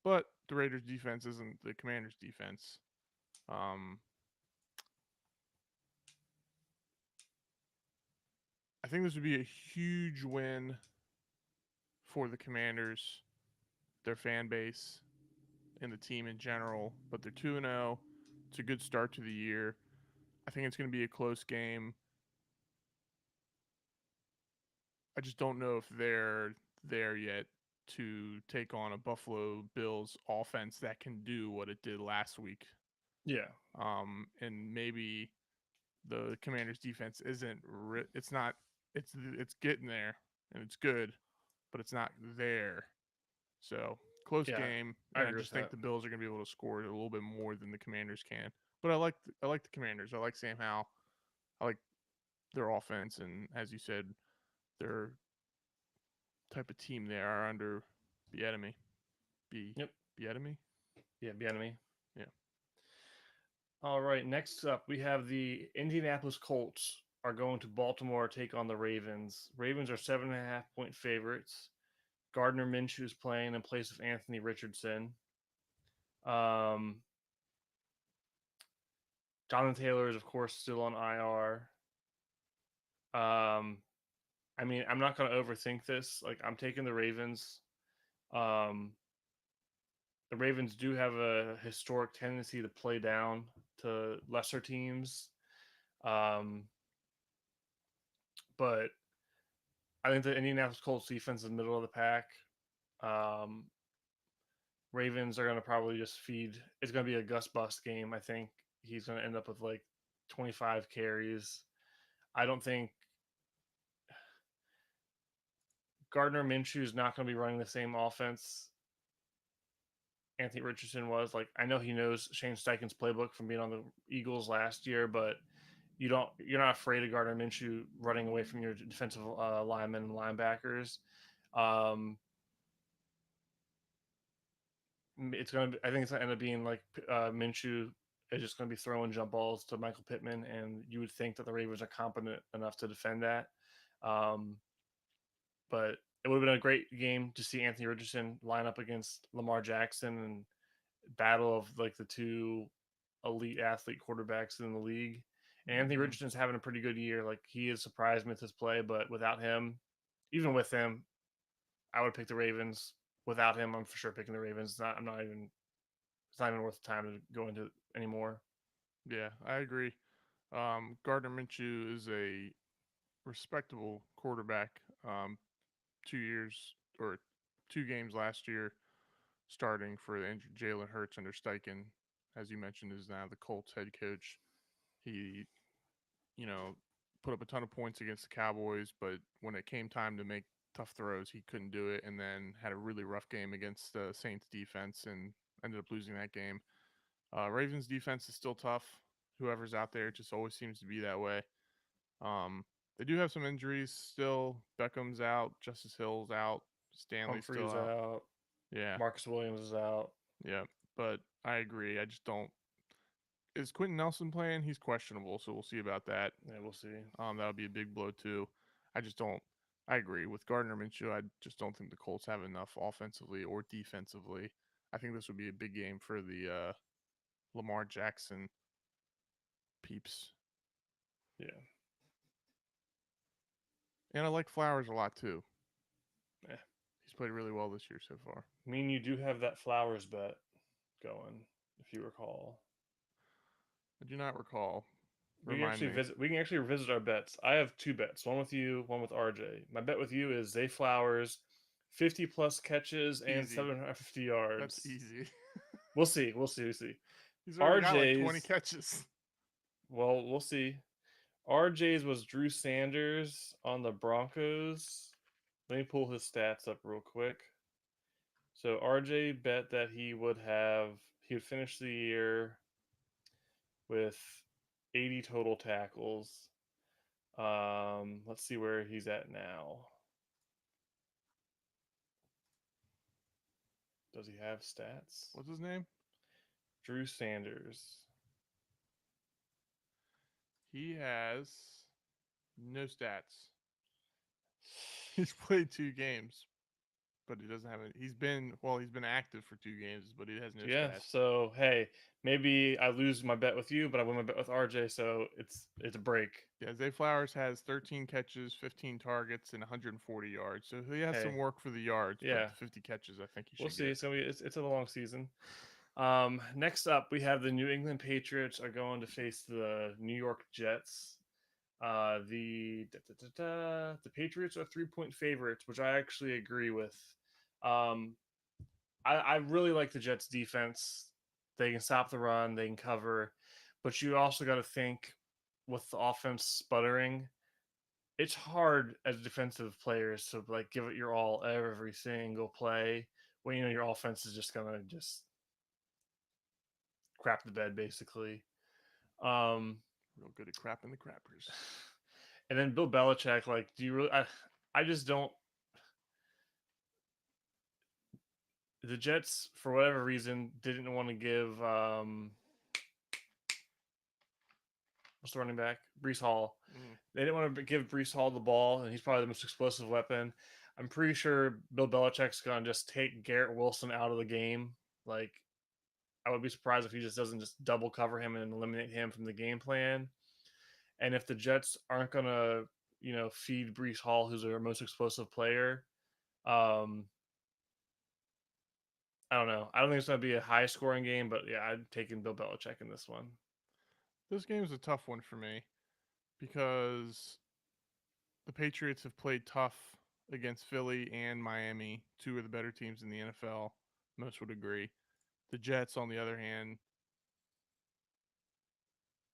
But the Raiders' defense isn't the Commanders' defense. Um, I think this would be a huge win for the Commanders, their fan base, and the team in general. But they're 2-0. It's a good start to the year. I think it's going to be a close game. I just don't know if they're there yet to take on a Buffalo Bills offense that can do what it did last week. yeah, And maybe the Commanders defense isn't it's not it's getting there and it's good, but it's not there. So, close yeah. game, I and I agree with just think that. the Bills are going to be able to score a little bit more than the Commanders can. But I like the Commanders. I like Sam Howell. I like their offense, and as you said, their type of team they are under Bieniemy. B Yep. Bieniemy. Yeah, Bienemy. Yeah. All right. Next up, we have the Indianapolis Colts are going to Baltimore take on the Ravens. Ravens are 7.5 point favorites. Gardner Minshew is playing in place of Anthony Richardson. Um, Jonathan Taylor is of course still on IR. I mean, I'm not going to overthink this. Like, I'm taking the Ravens. Um, the Ravens do have a historic tendency to play down to lesser teams. Um, but I think the Indianapolis Colts defense is middle of the pack. Um, Ravens are going to probably just feed. It's going to be a Gus Bust game. I think he's going to end up with like 25 carries. I don't think Gardner Minshew is not going to be running the same offense Anthony Richardson was. Like, I know he knows Shane Steichen's playbook from being on the Eagles last year, but you're not afraid of Gardner Minshew running away from your defensive linemen and linebackers. Um, it's gonna be, I think it's gonna end up being like Minshew is just gonna be throwing jump balls to Michael Pittman, and you would think that the Ravens are competent enough to defend that. Um, but it would have been a great game to see Anthony Richardson line up against Lamar Jackson and battle of like the two elite athlete quarterbacks in the league. And Anthony Mm-hmm. Richardson's having a pretty good year. Like, he has surprised me with his play, but without him, even with him, I would pick the Ravens. Without him, I'm for sure picking the Ravens. I'm not even. It's not even worth the time to go into anymore. Yeah, I agree. Gardner Minshew is a respectable quarterback. 2 years or 2 games last year, starting for the injured Jalen Hurts under Steichen, as you mentioned, is now the Colts head coach. He, you know, put up a ton of points against the Cowboys, but when it came time to make tough throws, he couldn't do it, and then had a really rough game against the Saints defense and ended up losing that game. Ravens defense is still tough. Whoever's out there, it just always seems to be that way. Um, they do have some injuries still. Beckham's out, Justice Hill's out, Stanley's still Humphrey's out. out. Yeah, Marcus Williams is out. yeah. But I agree. I just don't. Is Quentin Nelson playing? He's questionable, so we'll see about that. Yeah, we'll see. That would be a big blow too. I just don't. I agree with Gardner Minshew. I just don't think the Colts have enough offensively or defensively. I think this would be a big game for the Lamar Jackson peeps. Yeah. And I like Flowers a lot too. Yeah. He's played really well this year so far. I mean, you do have that Flowers bet going, if you recall. I do not recall. We can Remind actually me. visit. We can actually revisit our bets. I have two bets. One with you, one with RJ. My bet with you is Zay Flowers, 50 plus catches and Easy. 750 That's yards. easy. We'll see. We'll see. We'll see. He's already got like 20 RJ's. catches. Well, we'll see. RJ's was Drew Sanders on the Broncos. Let me pull his stats up real quick. So RJ bet that he would finish the year with 80 total tackles. Let's see where he's at now. Does he have stats? What's his name? Drew Sanders. He has no stats. He's played 2 games, but he doesn't have any. He's been active for 2 games, but he has no Yeah. stats. So hey, maybe I lose my bet with you, but I win my bet with RJ. So it's a break. Yeah, Zay Flowers has 13 catches, 15 targets, and 140 yards. So he has Hey, some work for the yards, but yeah, the 50 catches, I think he we'll should see. get. It's a long season. Next up, we have the New England Patriots are going to face the New York Jets. The Patriots are 3-point favorites, which I actually agree with. Um, I really like the Jets defense. They can stop the run, they can cover, but you also got to think with the offense sputtering, it's hard as defensive players to like give it your all every single play when you know your offense is just gonna just crap the bed basically. Um, Real good at crapping the crappers. and then Bill Belichick, like, do you really? I just don't. The Jets, for whatever reason, didn't want to give what's the running back? Brees Hall. Mm. They didn't want to give Brees Hall the ball, and he's probably the most explosive weapon. I'm pretty sure Bill Belichick's gonna just take Garrett Wilson out of the game. Like, I would be surprised if he just doesn't just double cover him and eliminate him from the game plan. And if the Jets aren't gonna, feed Brees Hall, who's their most explosive player, um, I don't know. I don't think it's gonna be a high scoring game, but yeah, I'd taken Bill Belichick in this one. This game is a tough one for me because the Patriots have played tough against Philly and Miami, two of the better teams in the NFL. Most would agree. The Jets, on the other hand,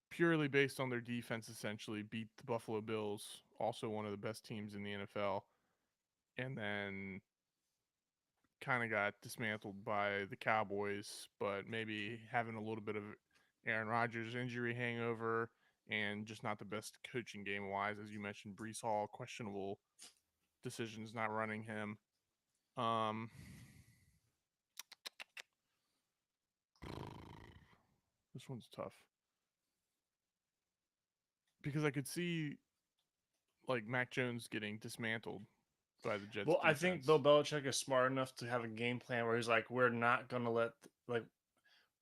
purely based on their defense, essentially beat the Buffalo Bills, also one of the best teams in the NFL, and then kind of got dismantled by the Cowboys, but maybe having a little bit of Aaron Rodgers injury hangover and just not the best coaching game wise. As you mentioned, Brees Hall, questionable decisions not running him. Um, this one's tough because I could see like Mac Jones getting dismantled by the Jets Well, I think defense. Bill Belichick is smart enough to have a game plan where he's like, we're not gonna let like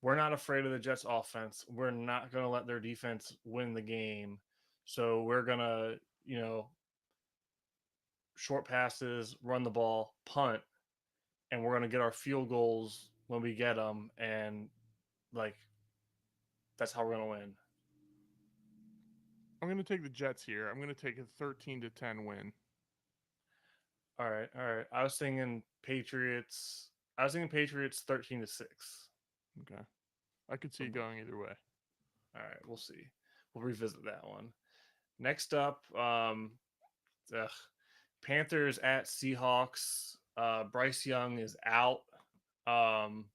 we're not afraid of the Jets offense. We're not gonna let their defense win the game. So we're gonna, short passes, run the ball, punt, and we're gonna get our field goals when we get them, and like that's how we're gonna win. I'm going to take the Jets here. I'm going to take a 13-10 win. All right, all right. I was thinking Patriots 13-6. Okay. I could see it Something like going either way. All right, we'll see. We'll revisit that one. Next up, ugh, Panthers at Seahawks. Bryce Young is out. Um,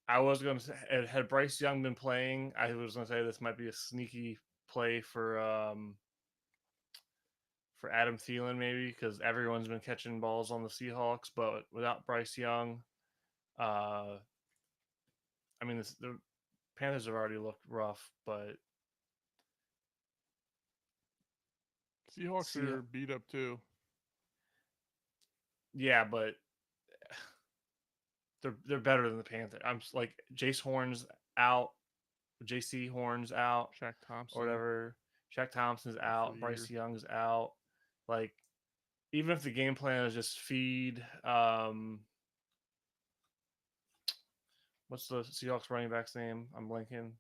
I was going to say, had Bryce Young been playing, I was going to say this might be a sneaky play for Adam Thielen maybe because everyone's been catching balls on the Seahawks, but without Bryce Young, uh, I mean the Panthers have already looked rough, but Seahawks see, are beat up too. yeah, but they're better than the Panthers. I'm like Jace Horn's out, JC Horn's out, Shaq or Thompson whatever. Shaq Thompson's out for the out. Bryce year. Young's out. Like even if the game plan is just feed, what's the Seahawks running back's name? I'm blanking.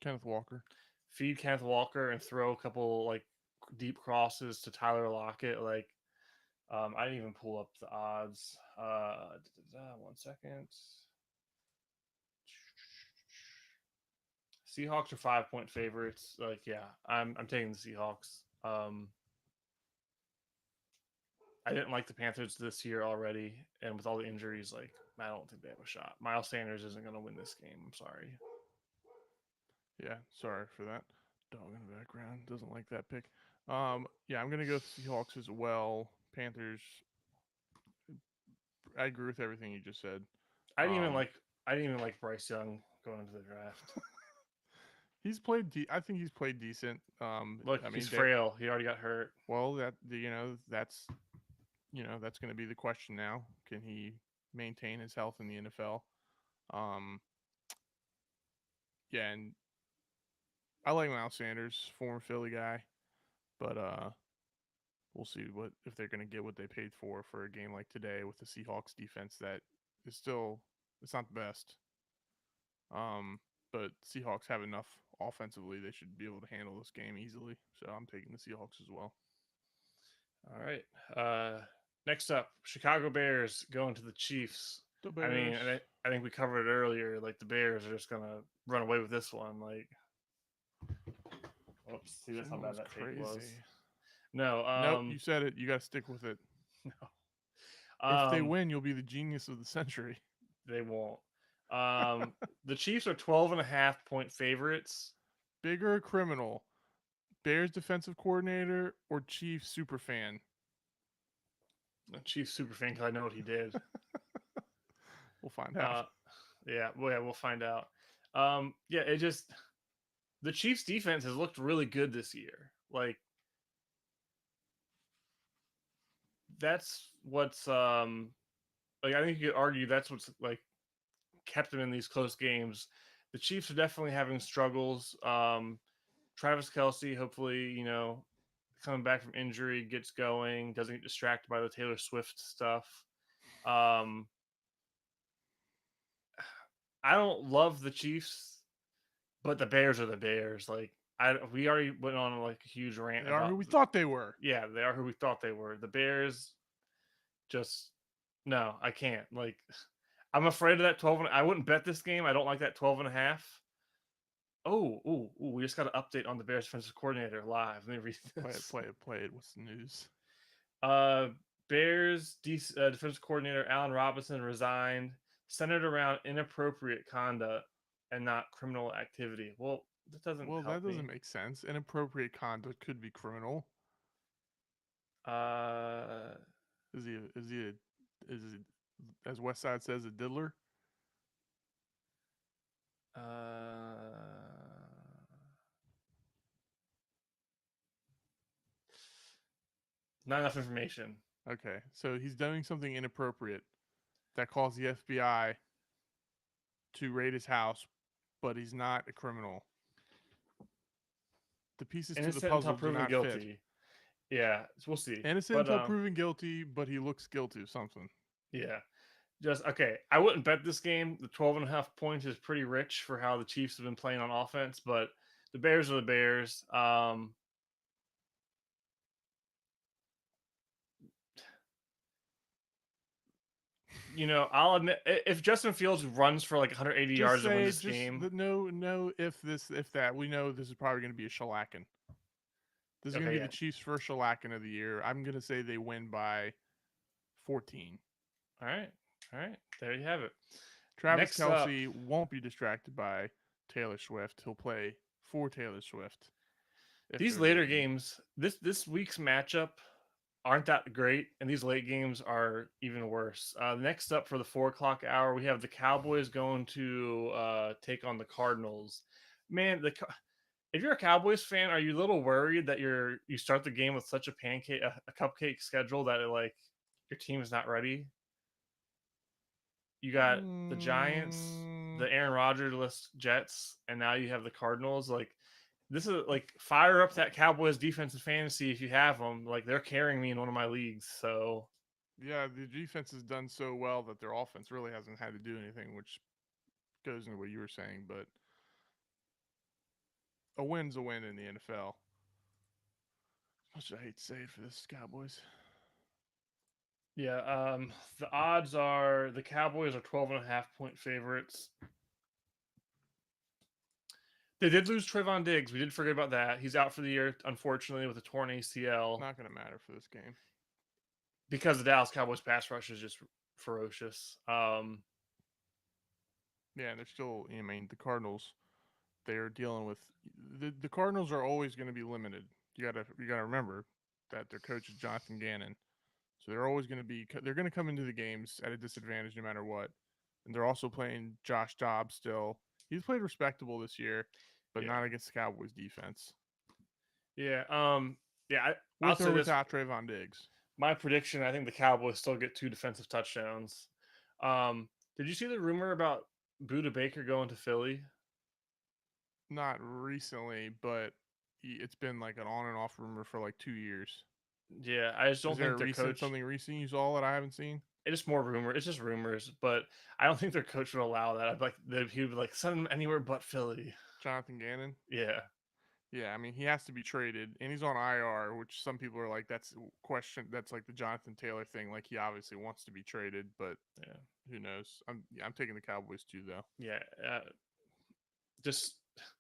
Kenneth Walker. Feed Kenneth Walker and throw a couple like deep crosses to Tyler Lockett. Like I didn't even pull up the odds. 1 second. Seahawks are 5-point favorites. Like, yeah, I'm taking the Seahawks. I didn't like the Panthers this year already, and with all the injuries, like I don't think they have a shot. Miles Sanders isn't going to win this game. I'm sorry. Yeah, sorry for that. Dog in the background doesn't like that pick. Yeah, I'm gonna go with Seahawks as well. Panthers. I agree with everything you just said. I didn't even Um, like I didn't even like Bryce Young going into the draft. he's played. I think he's played decent. Look, I he's mean, frail. He already got hurt. well, that's going to be the question now. Can he maintain his health in the NFL? Um, yeah, and I like Miles Sanders, former Philly guy, but we'll see what if they're going to get what they paid for a game like today with the Seahawks defense that is still it's not the best. Um, but Seahawks have enough offensively; they should be able to handle this game easily. So I'm taking the Seahawks as well. All right. Next up, Chicago Bears going to the Chiefs. The I mean, Bears. I think we covered it earlier. Like the Bears are just gonna run away with this one. Like, oops, see that's how Someone bad was that take was. crazy. No, Nope, you said it. You got to stick with it. no, If they win, you'll be the genius of the century. they won't. Um, the Chiefs are 12.5-point favorites. Bigger criminal, Bears defensive coordinator or Chiefs super fan? Chiefs super fan because I know what he did. We'll find out. Uh, yeah, we'll find out. Yeah, it just the Chiefs defense has looked really good this year. Like that's what's like I think you could argue that's what's like kept them in these close games. The Chiefs are definitely having struggles. Travis Kelsey, hopefully, coming back from injury, gets going, doesn't get distracted by the Taylor Swift stuff. Um, I don't love the Chiefs, but the Bears are the Bears. Like we already went on like a huge rant They are who about. we thought they were. Yeah, they are who we thought they were. The Bears, just no, I can't. Like, I'm afraid of that 12. I wouldn't bet this game. I don't like that 12 and a half. Oh, ooh, we just got an update on the Bears defensive coordinator live. Let me read Play it, this. play it, play it. What's the news? Uh, Bears defensive coordinator Allen Robinson resigned, centered around inappropriate conduct and not criminal activity. Well, that doesn't Well, that help doesn't me. make sense. Inappropriate conduct could be criminal. Uh, Is he as West Side says a diddler? uh, not enough information. Okay, so he's doing something inappropriate that caused the FBI to raid his house, but he's not a criminal. The pieces to the Innocent until puzzle do proven not fit. guilty. Yeah, we'll see. Innocent But until proven guilty, but he looks guilty of something. yeah, just okay. I wouldn't bet this game. The 12 and a half points is pretty rich for how the Chiefs have been playing on offense, but the Bears are the Bears. I'll admit if Justin Fields runs for like 180 Just yards to win say, this game, no, if that. We know this is probably going to be a shellacking. This is going to okay, be yeah, the Chiefs' first shellacking of the year. I'm going to say they win by 14. all right, all right, there you have it. Travis Next up, Kelsey won't be distracted by Taylor Swift. He'll play for Taylor Swift if these there's a later game. games, this week's matchup aren't that great, and these late games are even worse. Next up for the 4 o'clock hour, we have the Cowboys going to take on the Cardinals. Man, if you're a Cowboys fan, are you a little worried that you start the game with such a cupcake schedule that your team is not ready? You got the Giants, Mm, the Aaron Rodgers Jets, and now you have the Cardinals. Like, this is like fire up that Cowboys defense in fantasy if you have them. Like, they're carrying me in one of my leagues. So yeah, the defense has done so well that their offense really hasn't had to do anything, which goes into what you were saying. But a win's a win in the NFL. As much as I hate to say it for this Cowboys. yeah, the odds are the Cowboys are 12.5 point favorites. They did lose Trayvon Diggs. We did forget about that. He's out for the year, unfortunately, with a torn ACL Not going to matter for this game. because the Dallas Cowboys pass rush is just ferocious. Yeah, and they're still. I mean, the Cardinals. They're dealing with the Cardinals are always going to be limited. You gotta remember that their coach is Jonathan Gannon, so they're always going to be. They're going to come into the games at a disadvantage no matter what. And they're also playing Josh Dobbs still. He's played respectable this year, but Yeah, not against the Cowboys defense. yeah, yeah. I'll With or say this: without Trayvon Diggs. my prediction. I think the Cowboys still get 2 defensive touchdowns. Did you see the rumor about Buda Baker going to Philly? Not recently, but it's been like an on and off rumor for like 2 years. Yeah, I just Is don't there a think their recent coach. something recent you saw that I haven't seen? It's just more rumor. It's just rumors, but I don't think their coach would allow that. I'd like he would be like send him anywhere but Philly. Jonathan Gannon. Yeah, Yeah, I mean he has to be traded, and he's on IR, which some people are like, that's question. That's like the Jonathan Taylor thing. Like he obviously wants to be traded, but yeah, who knows? I'm taking the Cowboys too, though. yeah. Just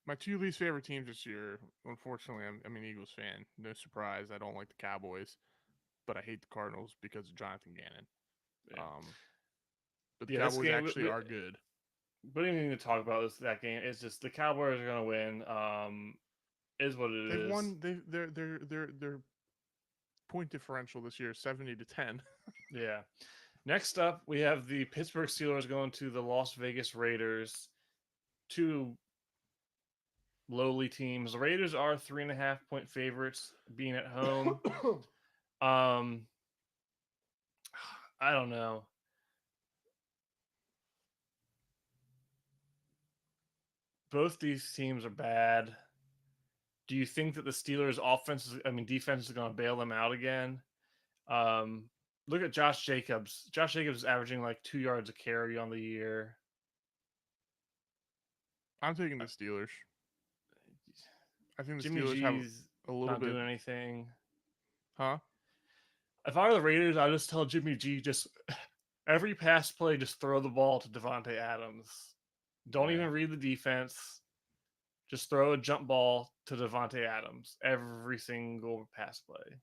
My two least favorite teams this year, unfortunately, I'm an Eagles fan. No surprise, I don't like the Cowboys, but I hate the Cardinals because of Jonathan Gannon. yeah, Um, but the yeah. This Cowboys game actually are good. we don't even need to talk about that game. It's just the Cowboys are gonna win. Is what it They've is. won. Their point differential this year is 70-10. Yeah. Next up, we have the Pittsburgh Steelers going to the Las Vegas Raiders. Two lowly teams. The Raiders are 3.5 point favorites, being at home. Um, I don't know. both these teams are bad. Do you think that the Steelers' defense is going to bail them out again? Um, Look at Josh Jacobs. Josh Jacobs is averaging like 2 yards a carry on the year. I'm taking Uh, the Steelers. I think the Jimmy Steelers have G's a little not bit, doing anything. huh? If I were the Raiders, I'd just tell Jimmy G just every pass play, just throw the ball to Devontae Adams. Don't Yeah. even read the defense. Just throw a jump ball to Devontae Adams every single pass play.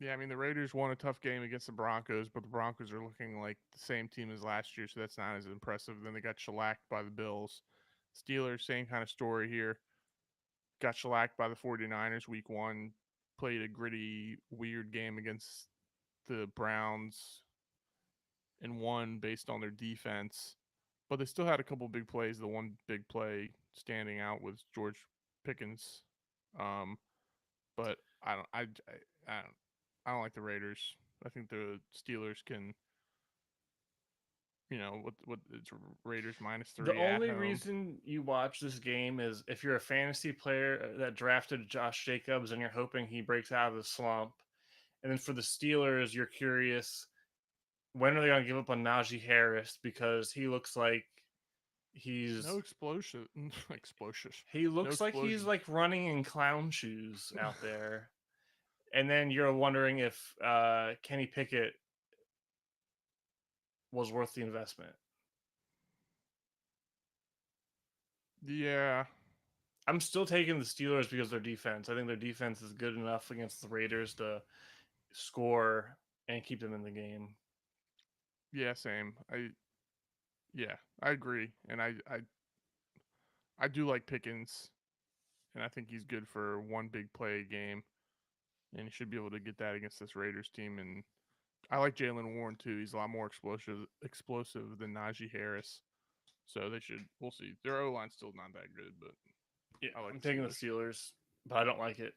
Yeah, I mean the Raiders won a tough game against the Broncos, but the Broncos are looking like the same team as last year, so that's not as impressive. Then they got shellacked by the Bills. Steelers, same kind of story here. Got shellacked by the 49ers week 1. Played a gritty, weird game against the Browns and won based on their defense. But they still had a couple big plays. The one big play standing out was George Pickens. Um, but I don't I don't like the Raiders. I think the Steelers can, what it's Raiders The -3 at only home. reason you watch this game is if you're a fantasy player that drafted Josh Jacobs and you're hoping he breaks out of the slump. And then for the Steelers, you're curious when are they going to give up on Najee Harris because he looks like No he's explosion, explosives, he no looks like he's explosions. like running in clown shoes out there. And then you're wondering if Kenny Pickett was worth the investment. Yeah, I'm still taking the Steelers because of their defense. I think their defense is good enough against the Raiders to score and keep them in the game. yeah, same. Yeah, I agree, and I do like Pickens, and I think he's good for one big play a game, and he should be able to get that against this Raiders team. And I like Jalen Warren too. He's a lot more explosive than Najee Harris. So they should. We'll see. Their O line's still not that good, but Yeah, I like I'm the taking the Steelers. Steelers, but I don't like it.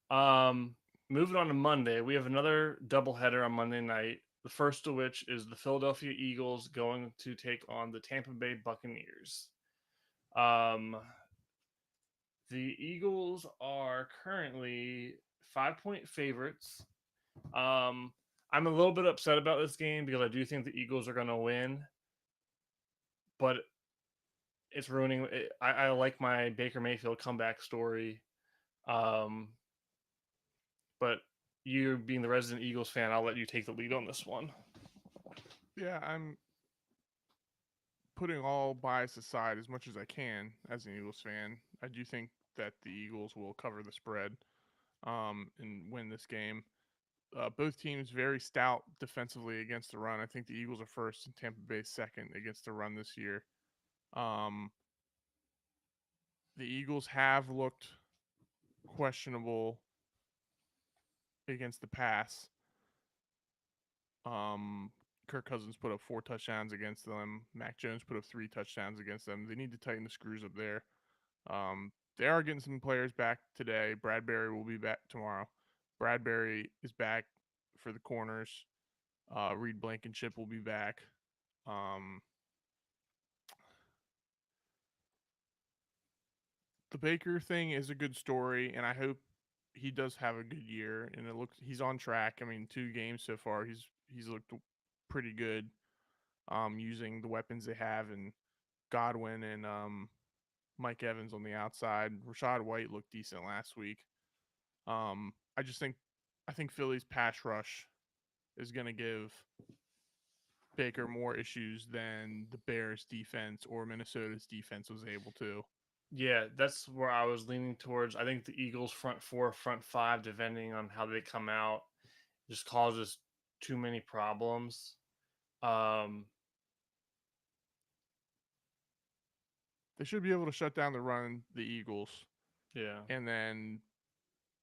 Um, Moving on to Monday, we have another doubleheader on Monday night. The first of which is the Philadelphia Eagles going to take on the Tampa Bay Buccaneers. Um, the Eagles are currently 5-point favorites. Um, I'm a little bit upset about this game because I do think the Eagles are going to win, but it's ruining. I like my Baker Mayfield comeback story. Um, but you being the resident Eagles fan, I'll let you take the lead on this one. Yeah, I'm putting all bias aside as much as I can as an Eagles fan. I do think that the Eagles will cover the spread and win this game. Both teams very stout defensively against the run. I think the Eagles are first and Tampa Bay second against the run this year. Um, the Eagles have looked questionable against the pass. Um, Kirk Cousins put up 4 touchdowns against them. Mac Jones put up 3 touchdowns against them. They need to tighten the screws up there. They are getting some players back today. Bradbury will be back tomorrow. Bradbury is back for the corners. Reed Blankenship will be back. Um, the Baker thing is a good story, and I hope he does have a good year. And it looks he's on track. I mean, 2 games so far, he's looked pretty good. Using the weapons they have, and Godwin and Mike Evans on the outside. Rashad White looked decent last week. I just I think Philly's pass rush is going to give Baker more issues than the Bears defense or Minnesota's defense was able to. Yeah, that's where I was leaning towards. I think the Eagles front four, front five, depending on how they come out, just causes too many problems. Um, They should be able to shut down the run, the Eagles, yeah. and then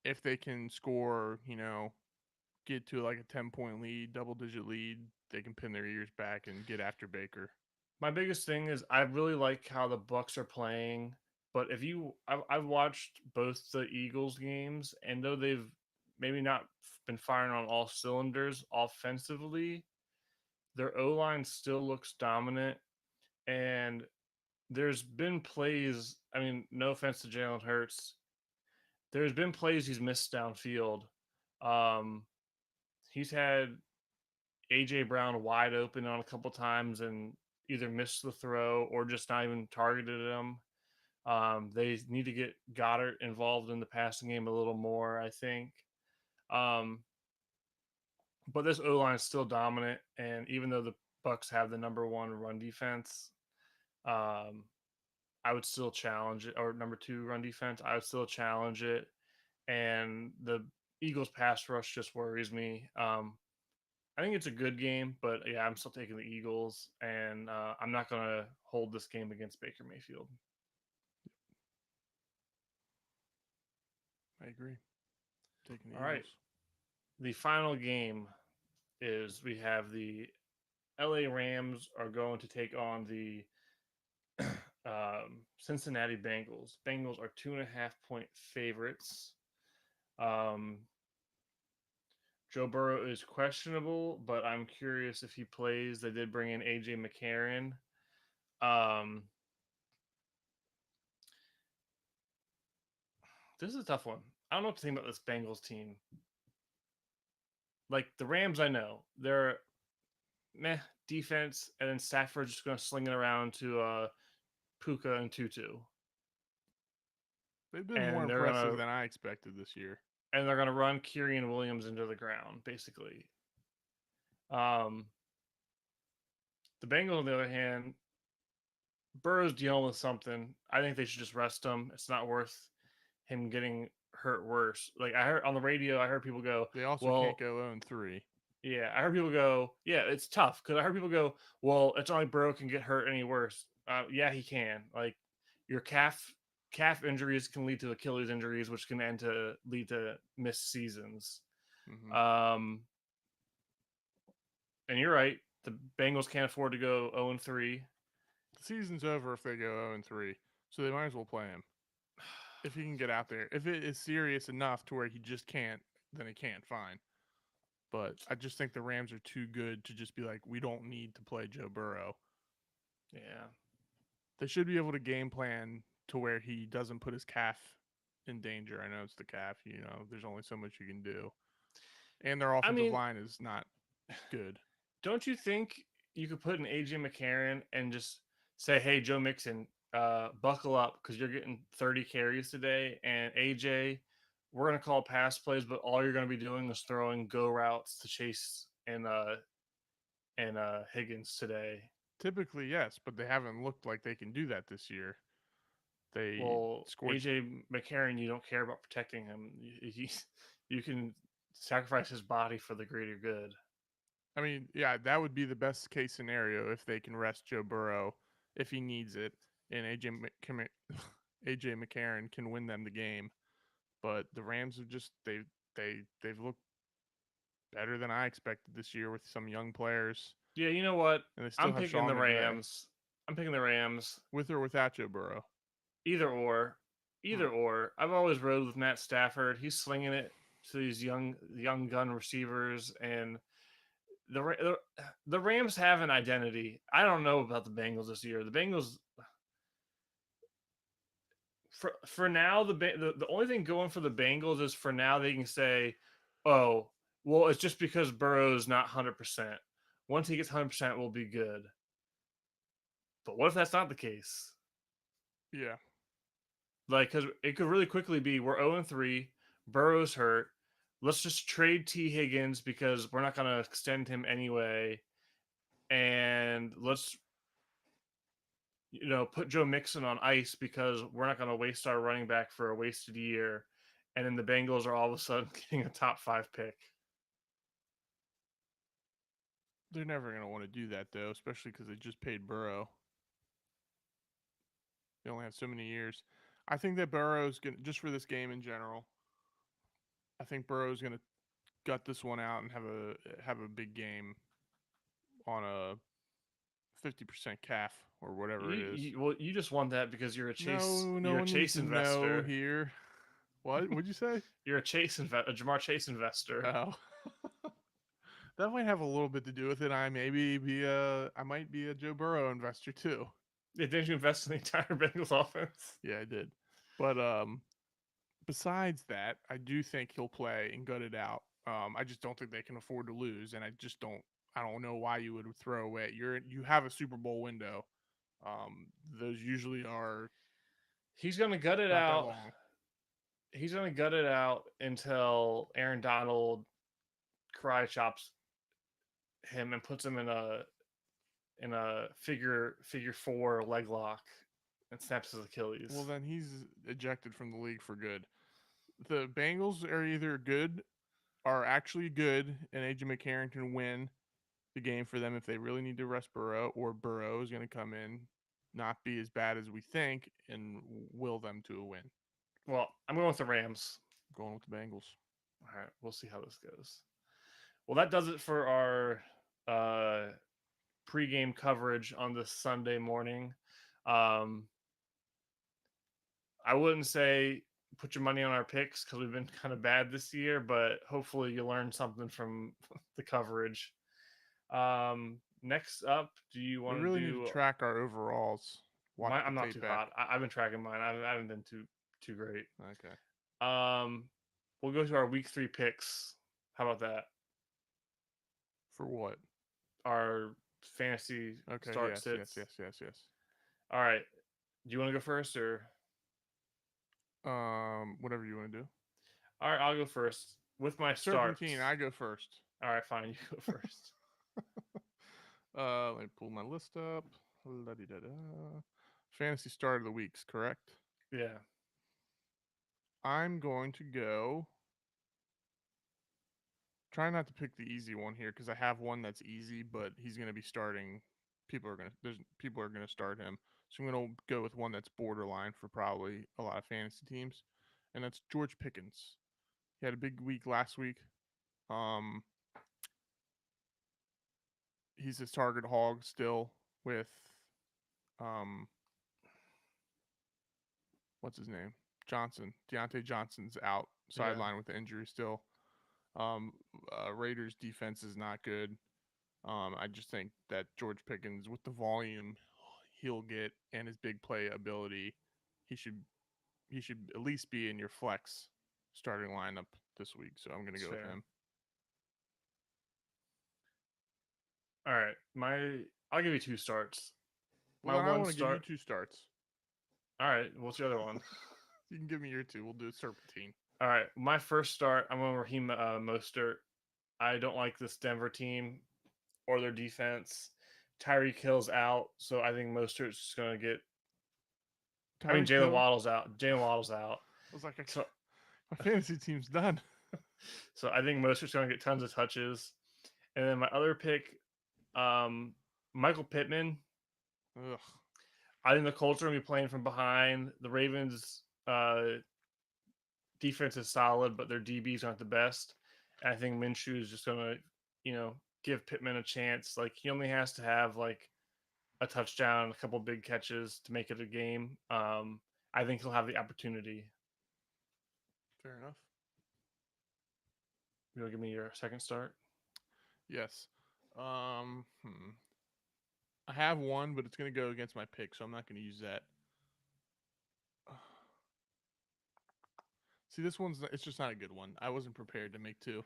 if they can score, get to like a 10-point lead, double digit lead, they can pin their ears back and get after Baker. My biggest thing is I really like how the Bucks are playing, but I've watched both the Eagles games, and though they've maybe not been firing on all cylinders offensively, their O line still looks dominant, and there's been plays. I mean, no offense to Jalen Hurts, there's been plays he's missed downfield. Um, he's had AJ Brown wide open on a couple times and either missed the throw or just not even targeted him. They need to get Goddard involved in the passing game a little more, I think. Um, but this O line is still dominant, and even though the Bucks have the number one run defense, um, I would still challenge it, or number two run defense. I would still challenge it, and the Eagles pass rush just worries me. I think it's a good game, but yeah, I'm still taking the Eagles, and I'm not going to hold this game against Baker Mayfield. I agree. Taking the All right, Eagles. the final game is we have the LA Rams are going to take on the Cincinnati Bengals. Bengals are 2.5 point favorites. Um, Joe Burrow is questionable, but I'm curious if he plays. They did bring in AJ McCarron. Um, this is a tough one. I don't know what to think about this Bengals team. Like the Rams, I know they're meh defense, and then Stafford's just going to sling it around to Puka and Tutu, They've been more and impressive than I expected this year. they're gonna run Kyrian Williams into the ground, basically. Um, the Bengals, on the other hand, Burrow's dealing with something. I think they should just rest him. It's not worth him getting hurt worse. Like I heard on the radio, I heard people go, They also can't "Well, go 0-3. yeah." I heard people go, "Yeah, it's tough," because I heard people go, "Well, it's not like Burrow can get hurt any worse." Yeah, he can. Like your calf injuries can lead to Achilles injuries, which can end to lead to missed seasons. Mm-hmm. Um, and you're right. The Bengals can't afford to go 0-3. The season's over if they go 0-3, so they might as well play him if he can get out there. If it is serious enough to where he just can't, then he can't. Fine. But I just think the Rams are too good to just be like, we don't need to play Joe Burrow. Yeah. They should be able to game plan to where he doesn't put his calf in danger. I know it's the calf, there's only so much you can do. And their I offensive mean, line is not good. don't you think you could put an AJ McCarron and just say, "Hey, Joe Mixon, buckle up because you're getting 30 carries today, and AJ, we're gonna call pass plays, but all you're gonna be doing is throwing go routes to Chase and Higgins today." Typically, yes, but they haven't looked like they can do that this year. They Well, scored. AJ McCarron, you don't care about protecting him. You can sacrifice his body for the greater good. I mean, yeah, that would be the best case scenario if they can rest Joe Burrow if he needs it, and AJ McCarron can win them the game. But the Rams have just they've looked better than I expected this year with some young players, Yeah, you know what? and they still I'm have picking the Sean McVay Rams. I'm picking the Rams. with or without Joe Burrow. Either or, Hmm. either or. I've always rode with Matt Stafford. He's slinging it to these young gun receivers, and the Rams have an identity. I don't know about the Bengals this year. The Bengals, for now, the only thing going for the Bengals is for now they can say, "Oh, well, it's just because Burrow's not 100%. Once he gets 100%, we'll be good." But what if that's not the case? Yeah, Like, because it could really quickly be we're 0-3, Burrow's hurt. Let's just trade T. Higgins because we're not going to extend him anyway. And let's, put Joe Mixon on ice because we're not going to waste our running back for a wasted year. And then the Bengals are all of a sudden getting a top 5 pick. they're never gonna want to do that though, especially because they just paid Burrow. They only have so many years. I think that Burrow's gonna just for this game in general. I think Burrow's gonna gut this one out and have a big game on a 50% calf or whatever it is. Well, you just want that because No, no you're a one needs Chase to know investor. here. What would you say? You're a Jamar Chase investor. Oh, that might have a little bit to do with it. I might be a Joe Burrow investor too. Didn't you invest in the entire Bengals offense? Yeah, I did. But besides that, I do think he'll play and gut it out. I just don't think they can afford to lose, and I don't know why you would throw away. You have a Super Bowl window. Those usually are He's gonna gut it not that out. long. He's gonna gut it out until Aaron Donald cry chops him and puts him in a figure four leg lock and snaps his Well, Achilles. then he's ejected from the league for good. The Bengals are either are actually good, and AJ McCarron can win the game for them if they really need to rest Burrow, or Burrow is going to come in, not be as bad as we think, and will them to a win. Well, I'm going with the Rams. Going with the Bengals. All right, we'll see how this goes. Well, that does it for our pregame coverage on this Sunday morning. Um, I wouldn't say put your money on our picks because we've been kind of bad this year, but hopefully you learned something from the coverage. Next up, do you We want to really need to do track our overalls. Watch my? the I'm not tape too back. hot. I've been tracking mine. I haven't been too great. Okay. Um, we'll go to our week 3 picks. How about that? For what? Our fantasy Okay. start Yes. Yes. sits. Yes. Yes. Yes. All right. Do you want to go first or? Whatever you want to do. All right, I'll go first with my Serpentine. starts. I go first. All right, fine. You go first. Let me pull my list up. La-di-da-da. Fantasy start of the weeks, correct? Yeah, I'm going to go. Try not to pick the easy one here because I have one that's easy, but he's going to be starting. People are gonna start him, so I'm gonna go with one that's borderline for probably a lot of fantasy teams, and that's George Pickens. He had a big week last week. Um, he's his target hog still with um, what's his name? Johnson. Deontay Johnson's out yeah, sideline with the injury still. Um, Raiders defense is not good. I just think that George Pickens, with the volume he'll get and his big play ability, he should he should at least be in your flex starting lineup this week. So I'm gonna it's go with fair. him. All right, I'll give you 2 starts. Well, My then I one want to give you start. 2 starts. All right, what's the other one? You can give me your 2. We'll do Serpentine. All right, my first start. I'm going Raheem Mostert. I don't like this Denver team or their defense. Tyreek Hill's out, so I think Mostert's just going to get. I mean, Tyreek Hill. Jalen Waddle's out. I was like, So, my fantasy team's done. so I think Mostert's going to get tons of touches. And then my other pick, um, Michael Pittman. Ugh. I think the Colts are going to be playing from behind. The Ravens' defense is solid, but their DBs aren't the best. And I think Minshew is just going to, give Pittman a chance. Like he only has to have like a touchdown, a couple big catches to make it a game. I think he'll have the opportunity. Fair enough. You want to give me your second start? Yes. I have one, but it's gonna go against my pick, so I'm not gonna use that. See, this one's it's just not a good one. I wasn't prepared to make 2.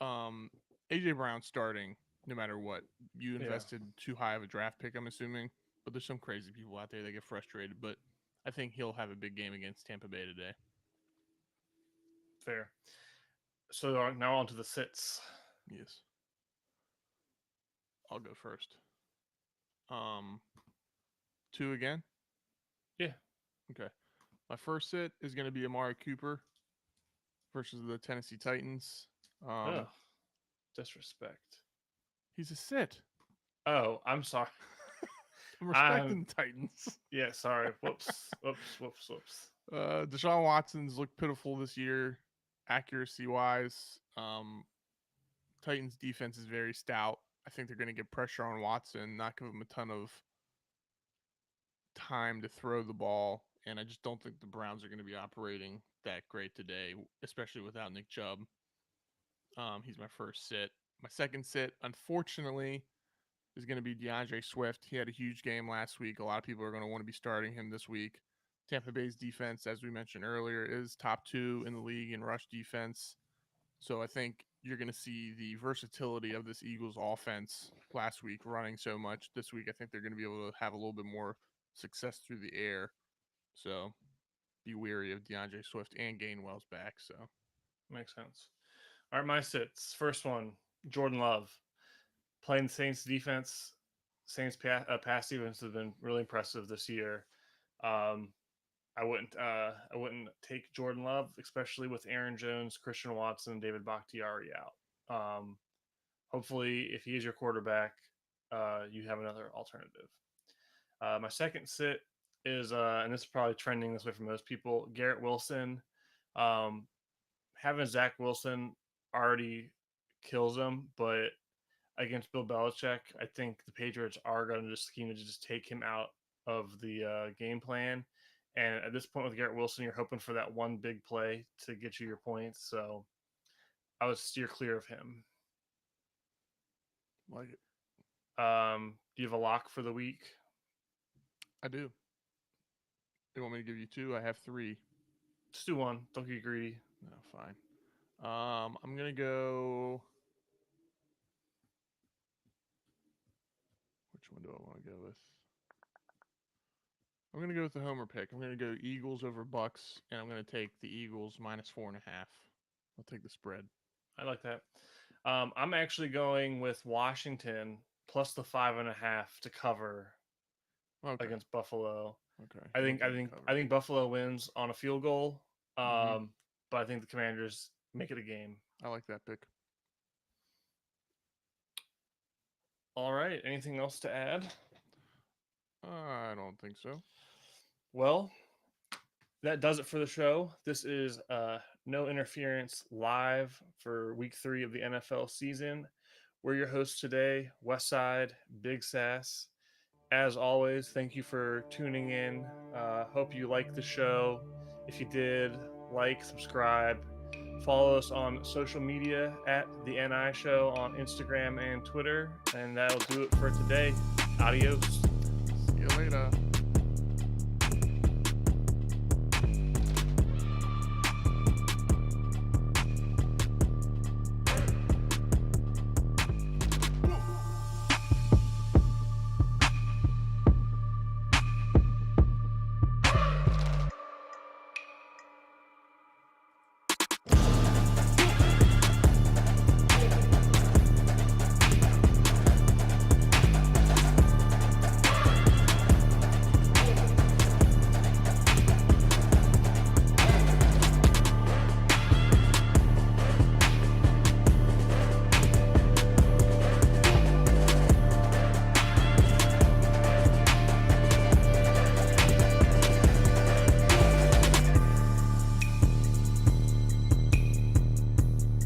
Um, AJ Brown starting no matter what. You Yeah, invested too high of a draft pick, I'm assuming, but there's some crazy people out there that get frustrated. But I think he'll have a big game against Tampa Bay today. fair. So now on to the sits. Yes, I'll go first. Um, 2 again. Yeah. Okay, my first sit is going to be Amari Cooper versus the Tennessee Titans. Oh, Um, disrespect. he's a sit. Oh, I'm sorry. I'm I'm respecting the Titans. yeah, sorry. Whoops. Whoops. Whoops. Whoops. Deshaun Watson's looked pitiful this year, accuracy wise. Titans defense is very stout. I think they're going to get pressure on Watson, not give him a ton of time to throw the ball. And I just don't think the Browns are going to be operating that great today, especially without Nick Chubb. He's my first sit. My second sit, unfortunately, is going to be DeAndre Swift. He had a huge game last week. A lot of people are going to want to be starting him this week. Tampa Bay's defense, as we mentioned earlier, is top 2 in the league in rush defense. So I think you're going to see the versatility of this Eagles offense last week running so much. This week, I think they're going to be able to have a little bit more success through the air. So be wary of DeAndre Swift and Gainwell's back. So Makes sense. All right, my sits. First one, Jordan Love. Playing the Saints defense. Saints pass defense has been really impressive this year. Um, I wouldn't take Jordan Love, especially with Aaron Jones, Christian Watson, and David Bakhtiari out. Hopefully, if he is your quarterback, you have another alternative. My second sit is, and this is probably trending this way for most people, Garrett Wilson. Um, Having Zach Wilson already kills him, but against Bill Belichick, I think the Patriots are going to just scheme to just take him out of the game plan. And at this point with Garrett Wilson, you're hoping for that one big play to get you your points. So I would steer clear of him. like it. Do you have a lock for the week? I do. You want me to give you 2? I have 3. Just do one. Don't get greedy. No, fine. I'm gonna go. Which one do I want to go with? I'm gonna go with the homer pick. I'm gonna go Eagles over Bucks, and I'm gonna take the Eagles -4.5. I'll take the spread. I like that. I'm actually going with Washington plus the 5.5 to cover against Buffalo. Okay. I think Buffalo wins on a field goal. Mhm. But I think the Commanders make it a game. I like that pick. All right. Anything else to add? I don't think so. Well, that does it for the show. This is No Interference live for week 3 of the NFL season. We're your hosts today, Westside, Big Sass. As always, thank you for tuning in. Hope you liked the show. If you did, like, subscribe. Follow us on social media at The NI Show on Instagram and Twitter. And that'll do it for today. Adios. See you later.